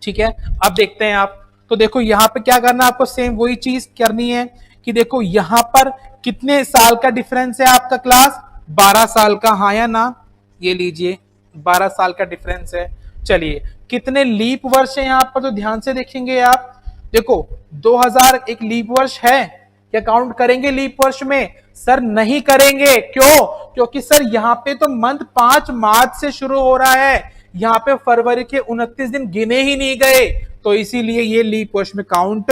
ठीक है? अब देखते हैं आप, तो देखो यहां पे क्या करना है आपको? सेम वही चीज करनी है कि देखो यहां पर कितने साल का डिफरेंस है आपका क्लास? 12 साल का, हाँ या ना? ये लीजिए 12 साल का डिफरेंस है। चलिए कितने लीप वर्ष है यहाँ पर? तो ध्यान से देखेंगे आप, देखो 2000 एक लीप वर्ष है, क्या काउंट करेंगे लीप वर्ष में? सर नहीं करेंगे। क्यों? क्योंकि सर यहाँ पे तो मंथ 5 मार्च से शुरू हो रहा है, यहाँ पे फरवरी के 29 दिन गिने ही नहीं गए, तो इसीलिए ये लीप वर्ष में काउंट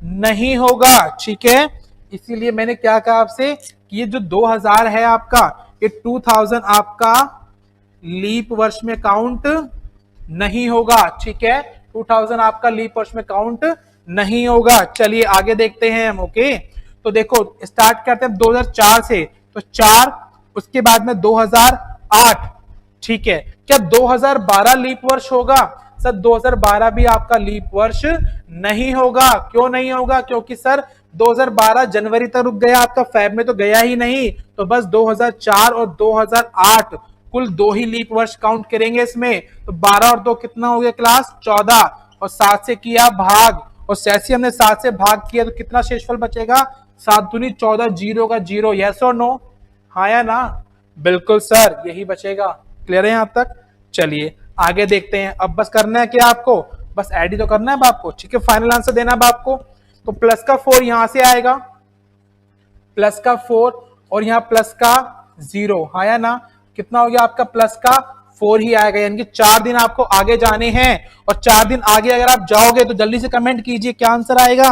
नहीं होगा, ठीक है? इसीलिए मैंने क्या कहा आपसे कि ये जो 2000 है आपका, ये 2000 आपका लीप वर्ष में काउंट नहीं होगा, ठीक है? 2000 आपका लीप वर्ष में काउंट नहीं होगा। चलिए आगे देखते हैं हम। ओके, तो देखो स्टार्ट करते हैं 2004 से, तो 4, उसके बाद में 2008, ठीक है? क्या 2012 लीप वर्ष होगा? सर 2012 भी आपका लीप वर्ष नहीं होगा। क्यों नहीं होगा? क्योंकि सर 2012 जनवरी तक रुक गया आपका, फेब में तो गया ही नहीं, तो बस 2004 और 2008 कुल 2 ही लीप वर्ष काउंट करेंगे इसमें। तो 12 और 2 कितना हो गया क्लास? 14, और 7 से किया भाग, और जैसे हमने 7 से भाग किया तो कितना शेषफल बचेगा? 7 दूनी 14, 0 का 0। यस और नो? हाँ या ना? बिल्कुल सर, यही बचेगा। क्लियर है यहां तक? चलिए आगे देखते हैं। अब बस करना है क्या आपको? बस ऐड ही तो करना है आपको, ठीक है? फाइनल आंसर देना है आपको। तो प्लस का 4 यहां से आएगा, प्लस का 4, और यहां प्लस का 0, हाँ या ना? कितना हो गया आपका? प्लस का 4 ही आएगा, यानी कि 4 दिन आपको आगे जाने हैं, और 4 दिन आगे अगर आप जाओगे तो जल्दी से कमेंट कीजिए क्या आंसर आएगा।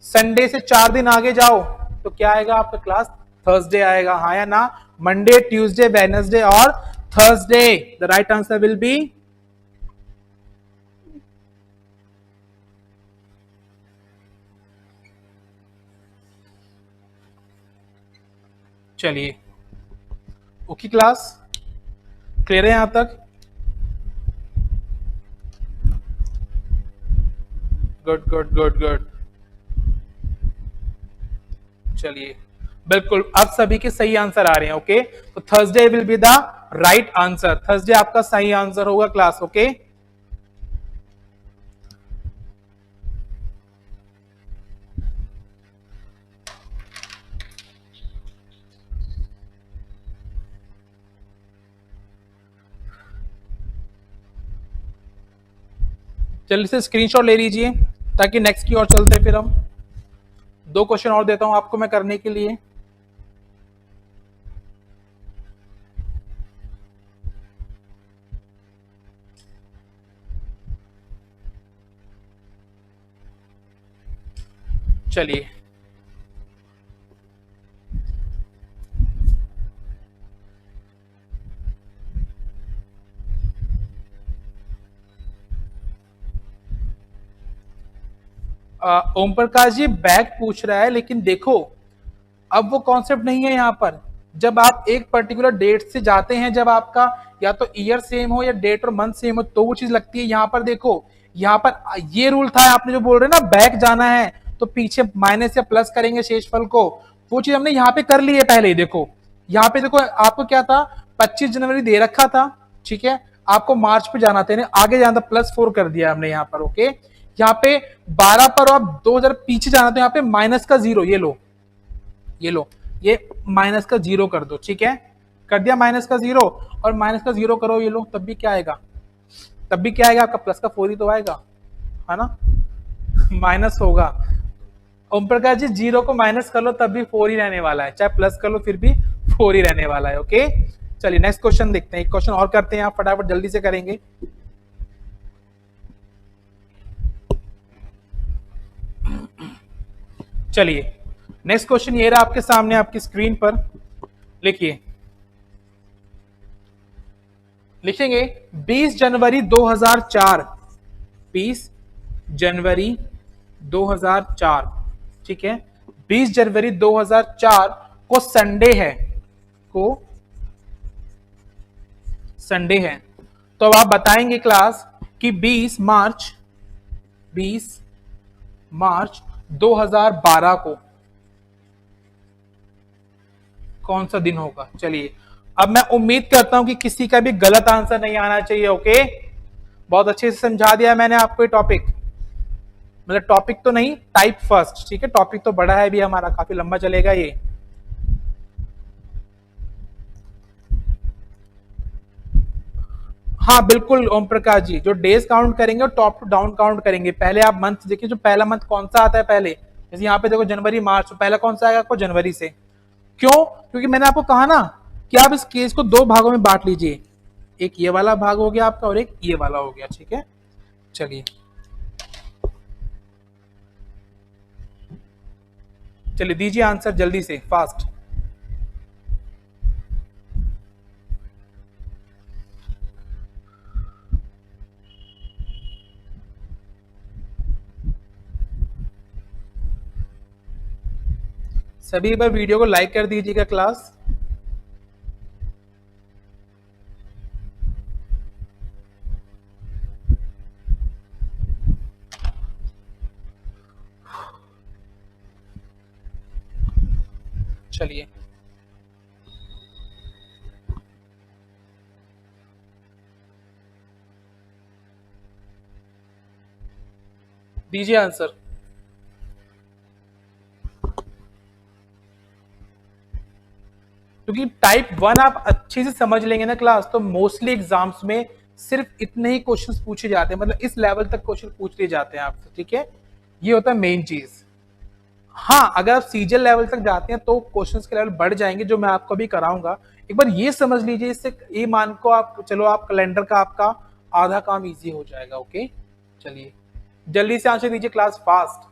संडे से 4 दिन आगे जाओ तो क्या आएगा आपका क्लास? थर्सडे आएगा, हाँ या ना? मंडे, ट्यूसडे, वेडनेसडे और Thursday. The right answer will B, चलिए ओके क्लास, क्लियर है यहां तक? Good good good good. चलिए बिल्कुल, अब सभी के सही आंसर आ रहे हैं। ओके, तो Thursday will be the right answer, Thursday आपका सही आंसर होगा क्लास। ओके, जल्दी से स्क्रीनशॉट ले लीजिए ताकि नेक्स्ट की ओर चलते हैं। फिर हम 2 क्वेश्चन और देता हूं आपको मैं करने के लिए। चलिए, ओम प्रकाश जी बैक पूछ रहा है, लेकिन देखो अब वो कॉन्सेप्ट नहीं है यहाँ पर। जब आप एक पर्टिकुलर डेट से जाते हैं, जब आपका या तो ईयर सेम हो या डेट और मंथ सेम हो, तो वो चीज लगती है। यहाँ पर देखो, यहाँ पर ये रूल था, आपने जो बोल रहे हैं ना बैक जाना है तो पीछे माइनस या प्लस करेंगे शेषफल को, वो चीज हमने यहाँ पे कर ली है पहले ही। देखो यहाँ पे देखो आपको क्या था, 25 जनवरी दे रखा था, ठीक है, आपको मार्च पे जाना था, आगे जाना था, +4 कर दिया हमने यहाँ पर। ओके, यहाँ पे 12 पर आप 2000 पीछे जाना था, यहाँ पे माइनस का 0, ये लो, ये लो, ये माइनस का 0 कर दो, ठीक है, कर दिया माइनस का 0, और माइनस का 0 करो, ये लो, तब भी क्या आएगा, तब भी क्या आएगा आपका प्लस का 4 ही तो आएगा, है ना, माइनस होगा। ओम प्रकाश जी 0 को माइनस कर लो तब भी 4 ही रहने वाला है, चाहे प्लस कर लो फिर भी 4 ही रहने वाला है। ओके, चलिए नेक्स्ट क्वेश्चन देखते हैं, एक क्वेश्चन और करते हैं, आप फटाफट जल्दी से करेंगे। चलिए नेक्स्ट क्वेश्चन ये रहा आपके सामने आपकी स्क्रीन पर, लिखिए, लिखेंगे 20 जनवरी 2004, 20 जनवरी 2004, ठीक है, 20 जनवरी 2004 को संडे है, को संडे है, तो अब आप बताएंगे क्लास कि 20 मार्च 2012 को कौन सा दिन होगा। चलिए, अब मैं उम्मीद करता हूं कि किसी का भी गलत आंसर नहीं आना चाहिए। ओके, बहुत अच्छे से समझा दिया मैंने आपको ये टॉपिक, मतलब टॉपिक तो नहीं, टाइप फर्स्ट, ठीक है, टॉपिक तो बड़ा है भी हमारा, काफी लंबा चलेगा ये। हाँ बिल्कुल ओम प्रकाश जी, जो डेज काउंट करेंगे और टॉप टू डाउन काउंट करेंगे। पहले आप मंथ देखिए, जो पहला मंथ कौन सा आता है पहले, जैसे यहाँ पे देखो जनवरी मार्च, तो पहला कौन सा आएगा आपको, जनवरी से। क्यों, क्योंकि मैंने आपको कहा ना कि आप इस केस को 2 भागों में बांट लीजिए, एक ये वाला भाग हो गया आपका और एक ये वाला हो गया, ठीक है। चलिए, चलिए दीजिए आंसर जल्दी से, फास्ट। सभी एक बार वीडियो को लाइक कर दीजिएगा क्लास। चलिए, दीजिए आंसर। क्योंकि टाइप 1 आप अच्छे से समझ लेंगे ना क्लास, तो मोस्टली एग्जाम्स में सिर्फ इतने ही क्वेश्चंस पूछे जाते हैं, मतलब इस लेवल तक क्वेश्चन पूछ लिए जाते हैं आपसे, ठीक है, ये होता है मेन चीज। हाँ, अगर आप सीजल लेवल तक जाते हैं तो क्वेश्चंस के लेवल बढ़ जाएंगे, जो मैं आपको भी कराऊंगा। एक बार ये समझ लीजिए, इससे ये मान को आप चलो, आप कैलेंडर का आपका आधा काम इजी हो जाएगा। ओके, चलिए जल्दी से आंसर दीजिए क्लास, फास्ट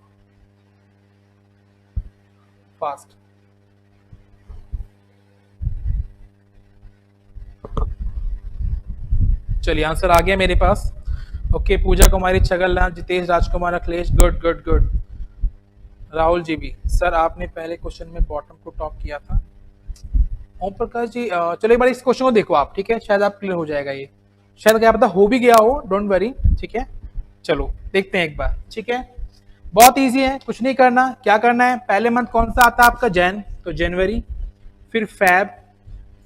फास्ट। चलिए आंसर आ गया मेरे पास। Okay, Pooja Kumari, Chhagal, Jitesh Rajkumar, Akhilesh, good good good. Rahul ji भी, सर आपने पहले क्वेश्चन में बॉटम को टॉप किया था। ओम प्रकाश जी चलो एक बार इस क्वेश्चन को देखो आप, ठीक है, शायद आप क्लियर हो जाएगा ये, शायद क्या पता हो भी गया हो, डोंट वरी, ठीक है। चलो देखते हैं एक बार, ठीक है, बहुत इजी है, कुछ नहीं करना। क्या करना है, पहले मंथ कौन सा आता है आपका, जैन, तो जनवरी, फिर फेब,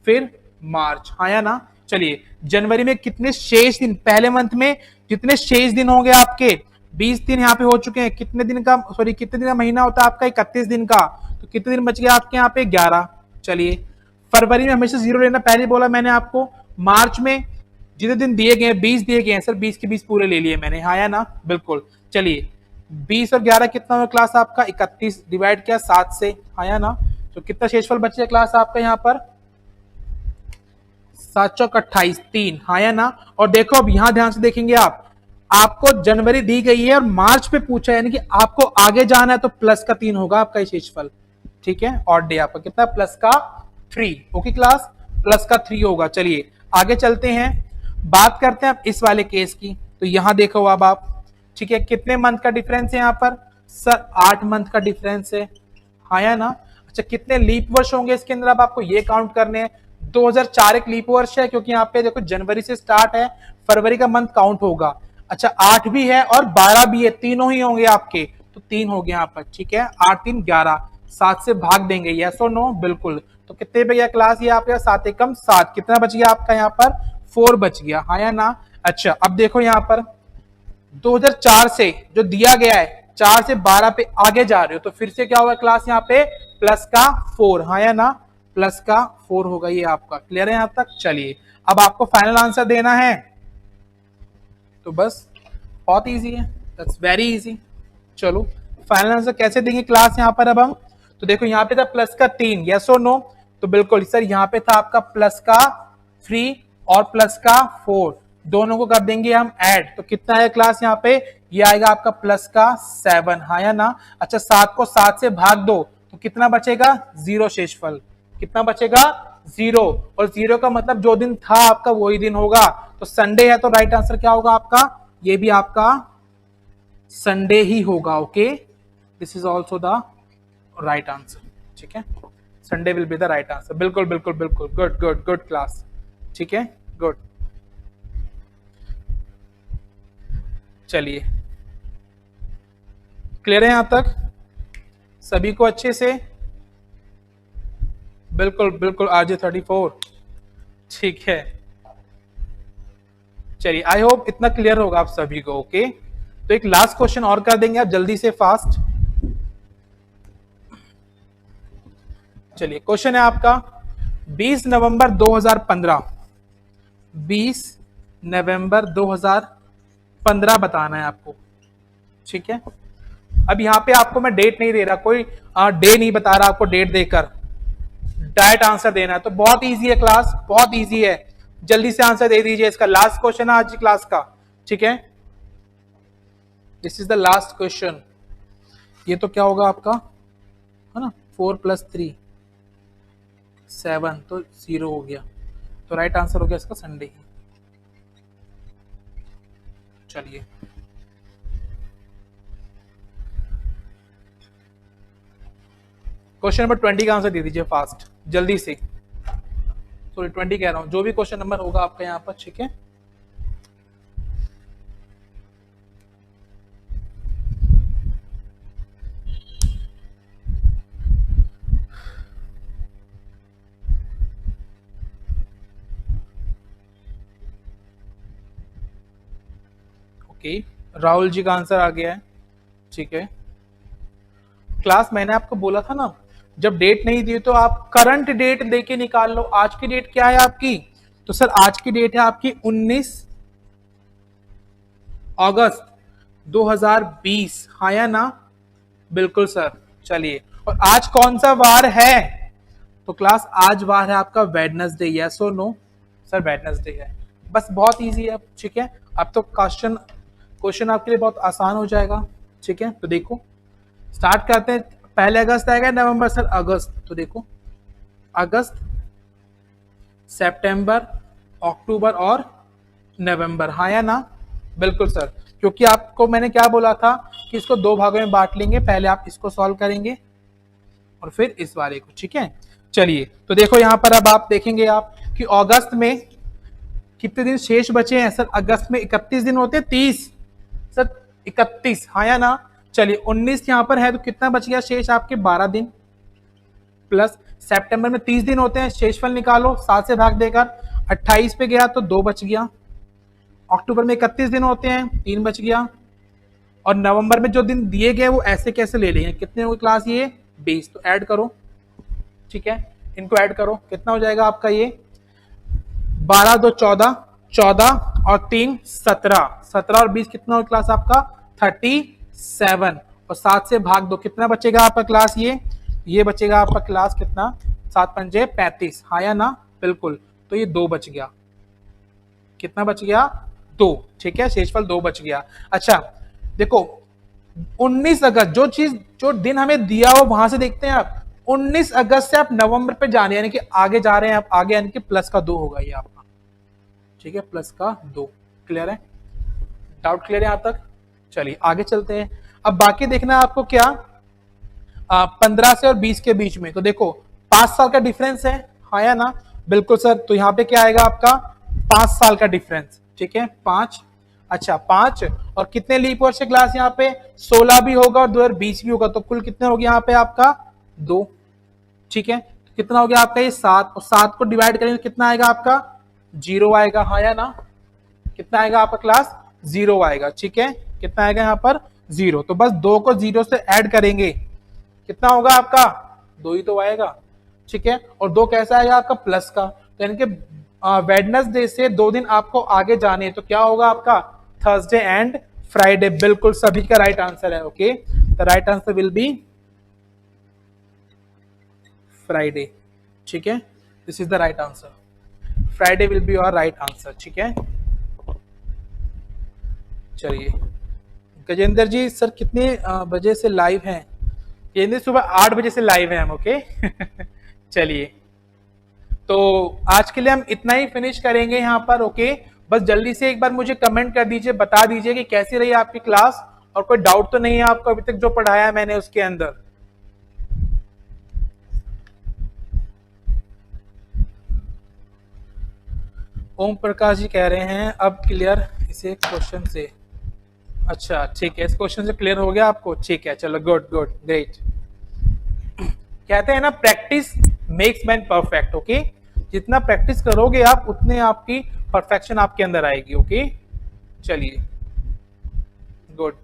फिर मार्च, हाँ या ना। चलिए, जनवरी में कितने शेष दिन, पहले मंथ में कितने शेष दिन होंगे आपके, 20 दिन यहाँ पे हो चुके हैं, कितने दिन का, सॉरी कितने दिन का महीना होता है आपका, 31 दिन का, तो कितने दिन बच गए आपके यहाँ पे, 11। चलिए, फरवरी में हमेशा 0 लेना, पहले बोला मैंने आपको। मार्च में जितने दिन दिए गए 20 दिए गए हैं सर, 20 के 20 पूरे ले लिए मैंने, हाँ या ना, बिल्कुल। चलिए 20 और 11 कितना हुआ क्लास आपका, 31 डिवाइड किया 7 से, हाँ या ना, तो कितना शेषफल बचे क्लास आपका यहाँ पर, 7 चौक 28, 3, हाँ या ना। और देखो अब यहां ध्यान से देखेंगे आप, आपको जनवरी दी गई है और मार्च पे पूछा है, यानी कि आपको आगे जाना है तो प्लस का 3 होगा आपका शेषफल, ठीक है। और डे आपका कितना, प्लस का 3, ओके क्लास, प्लस का 3 होगा। चलिए आगे चलते हैं, बात करते हैं अब इस वाले केस की। तो यहां देखो अब आप, ठीक है, कितने मंथ का डिफरेंस है यहाँ पर सर, 8 मंथ का डिफरेंस है, हाँ या ना। अच्छा कितने लीप वर्ष होंगे इसके अंदर, अब आपको ये काउंट करने हैं। 2004 एक लीप वर्ष है, क्योंकि यहाँ पे देखो जनवरी से स्टार्ट है, फरवरी का मंथ काउंट होगा। अच्छा 8 भी है और 12 भी है, तीनों ही होंगे आपके, तो 3 हो गया यहाँ पर, ठीक है। 8 3 11, 7 से भाग देंगे, यस और नो, बिल्कुल। तो कितने पे गया क्लास ये आपका, 7 एकम 7, कितना बच गया आपका यहाँ पर, 4 बच गया, हाँ या ना। अच्छा अब देखो यहाँ पर 2004 से जो दिया गया है 4 से 12 पे आगे जा रहे हो, तो फिर से क्या होगा क्लास यहाँ पे, प्लस का 4, हाँ या ना, प्लस का 4 होगा ये आपका, क्लियर है यहां तक। चलिए अब आपको फाइनल आंसर देना है, तो बस बहुत इजी है, दैट्स वेरी इजी। चलो फाइनल आंसर कैसे देंगे क्लास यहाँ पर अब हम, तो देखो यहाँ पे था प्लस का 3, यस और नो, तो बिल्कुल सर यहाँ पे था आपका प्लस का 3 और प्लस का 4, दोनों को कर देंगे हम ऐड, तो कितना है क्लास यहाँ पे, ये आएगा आपका प्लस का 7, हाँ या ना। अच्छा 7 को 7 से भाग दो तो कितना बचेगा, 0 शेषफल, कितना बचेगा, 0, और 0 का मतलब जो दिन था आपका वही दिन होगा, तो संडे है, तो राइट आंसर क्या होगा आपका, ये भी आपका संडे ही होगा, okay, this is also the right answer, ठीक है, Sunday will be the right answer, बिल्कुल बिल्कुल बिल्कुल, गुड गुड गुड क्लास, ठीक है, गुड। चलिए क्लियर है यहां तक सभी को अच्छे से, बिल्कुल बिल्कुल, आरजे 34, ठीक है। चलिए आई होप इतना क्लियर होगा आप सभी को, ओके। तो एक लास्ट क्वेश्चन और कर देंगे आप जल्दी से, फास्ट। चलिए क्वेश्चन है आपका 20 नवंबर 2015, 20 नवंबर 2015 बताना है आपको, ठीक है। अब यहां पे आपको मैं डेट नहीं दे रहा, कोई डे नहीं बता रहा आपको डेट देकर, डायरेक्ट आंसर देना है, तो बहुत इजी है क्लास, बहुत इजी है, जल्दी से आंसर दे दीजिए। इसका लास्ट क्वेश्चन है आज की क्लास का, ठीक है, this is the last question. ये तो क्या होगा आपका, है ना, 4 + 3 7, तो 0 हो गया, तो राइट आंसर हो गया इसका संडे ही। चलिए क्वेश्चन नंबर 20 का आंसर दे दीजिए फास्ट, जल्दी से, सॉरी 20 कह रहा हूं, जो भी क्वेश्चन नंबर होगा आपका यहाँ पर, ठीक है। ओके राहुल जी का आंसर आ गया है, ठीक है। क्लास मैंने आपको बोला था ना, जब डेट नहीं दी तो आप करंट डेट देके निकाल लो। आज की डेट क्या है आपकी, तो सर आज की डेट है आपकी 19 अगस्त 2020, हाँ या ना, बिल्कुल सर। चलिए और आज कौन सा वार है, तो क्लास आज वार है आपका वेडनेसडे, यस और नो, सर वेडनेसडे है, बस बहुत इजी है, ठीक है। अब तो क्वेश्चन आपके लिए बहुत आसान हो जाएगा, ठीक है। तो देखो स्टार्ट करते हैं, पहले अगस्त आएगा नवंबर, सर अगस्त, तो देखो अगस्त, सितंबर, अक्टूबर और नवंबर, हाँ या ना, बिल्कुल सर, क्योंकि आपको मैंने क्या बोला था कि इसको 2 भागों में बांट लेंगे, पहले आप इसको सॉल्व करेंगे और फिर इस वाले को, ठीक है। चलिए तो देखो यहां पर अब आप देखेंगे आप कि अगस्त में कितने दिन शेष बचे हैं, सर अगस्त में 31 दिन होते हैं, 30, सर 31, हाँ या ना। चलिए 19 यहां पर है, तो कितना बच गया शेष आपके, 12 दिन, प्लस सितंबर में 30 दिन होते हैं, शेषफल निकालो 7 से भाग देकर, 28 पे गया तो 2 बच गया, अक्टूबर में 31 दिन होते हैं, 3 बच गया, और नवंबर में जो दिन दिए गए वो ऐसे कैसे ले लिए, कितने हो क्लास ये 20, तो ऐड करो, ठीक है, इनको ऐड करो, कितना हो जाएगा आपका ये 12 2 14, 14 और 3 17, 17 और 20 कितना हो क्लास आपका 37, और 7 से भाग दो कितना बचेगा आपका क्लास, ये बचेगा आपका क्लास कितना, 7 पंजे 35, हाँ या ना, बिल्कुल। तो ये 2 बच गया, कितना बच गया 2, ठीक है, शेषफल 2 बच गया। अच्छा देखो 19 अगस्त, जो चीज जो दिन हमें दिया हो वहां से देखते हैं आप, 19 अगस्त से आप नवंबर पे जाने यानी कि आगे जा रहे हैं आप, आगे यानी कि प्लस का 2 होगा ये आपका, ठीक है, प्लस का 2। क्लियर है, डाउट क्लियर है यहां तक? चलिए आगे चलते हैं। अब बाकी देखना है आपको क्या, 15 से और 20 के बीच में, तो देखो 5 साल का डिफरेंस है, हाँ या ना, बिल्कुल सर। तो यहाँ पे क्या आएगा आपका 5 साल का डिफरेंस, ठीक है 5। अच्छा 5 और कितने लीप ईयर से क्लास, यहाँ पे 16 भी होगा और 2020 भी होगा, तो कुल कितने हो गए यहाँ पे आपका 2, ठीक है। तो कितना हो गया आपका ये 7, और 7 को डिवाइड करेंगे कितना आएगा आपका 0 आएगा, हाँ या ना, कितना आएगा आपका क्लास 0 आएगा, ठीक है, कितना आएगा यहाँ पर 0। तो बस 2 को 0 से ऐड करेंगे, कितना होगा आपका 2 ही तो आएगा, ठीक है। और 2 कैसा आएगा आपका प्लस का, तो यानी कि वेडनेसडे से 2 दिन आपको आगे जाने, तो क्या होगा आपका थर्सडे एंड फ्राइडे, बिल्कुल सभी का राइट आंसर है। Okay, the right answer will B Friday, ठीक है, this is the right answer, Friday will be your right answer, ठीक है। चलिए गजेंद्र जी सर कितने बजे से लाइव हैं? गजेंद्र सुबह 8 बजे से लाइव है हम, ओके चलिए तो आज के लिए हम इतना ही फिनिश करेंगे यहाँ पर, ओके। बस जल्दी से एक बार मुझे कमेंट कर दीजिए, बता दीजिए कि कैसी रही आपकी क्लास, और कोई डाउट तो नहीं है आपको अभी तक जो पढ़ाया है मैंने उसके अंदर। ओम प्रकाश जी कह रहे हैं अब क्लियर इसे क्वेश्चन से, अच्छा ठीक है, इस क्वेश्चन से क्लियर हो गया आपको, ठीक है, चलो गुड गुड ग्रेट। कहते हैं ना practice makes man perfect, okay, जितना प्रैक्टिस करोगे आप उतने आपकी परफेक्शन आपके अंदर आएगी, ओके। चलिए गुड,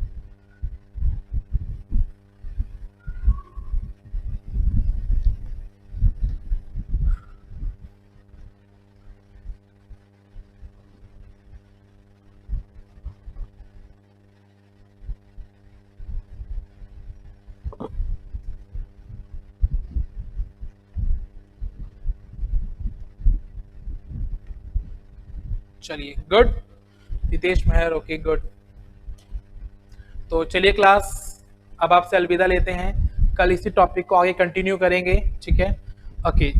चलिए गुड, हितेश मेहर, ओके गुड। तो चलिए क्लास अब आपसे अलविदा लेते हैं, कल इसी टॉपिक को आगे कंटिन्यू करेंगे, ठीक है। ओके,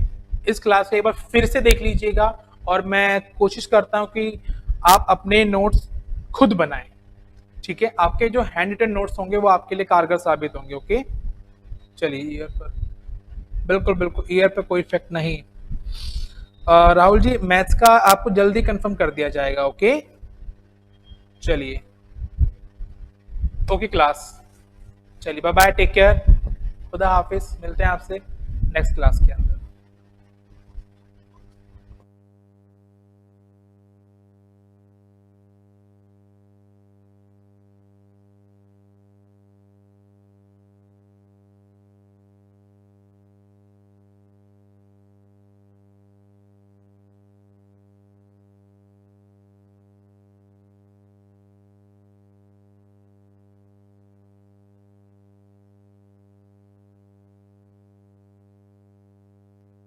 इस क्लास को एक बार फिर से देख लीजिएगा, और मैं कोशिश करता हूं कि आप अपने नोट्स खुद बनाएं, ठीक है, आपके जो हैंड रिटन नोट्स होंगे वो आपके लिए कारगर साबित होंगे, ओके। चलिए ईयर पर, बिल्कुल बिल्कुल ईयर पे कोई इफेक्ट नहीं। राहुल जी मैथ्स का आपको जल्दी कंफर्म कर दिया जाएगा, ओके। चलिए ओके क्लास, चलिए बाय बाय, टेक केयर, खुदा हाफिज, मिलते हैं आपसे नेक्स्ट क्लास के अंदर।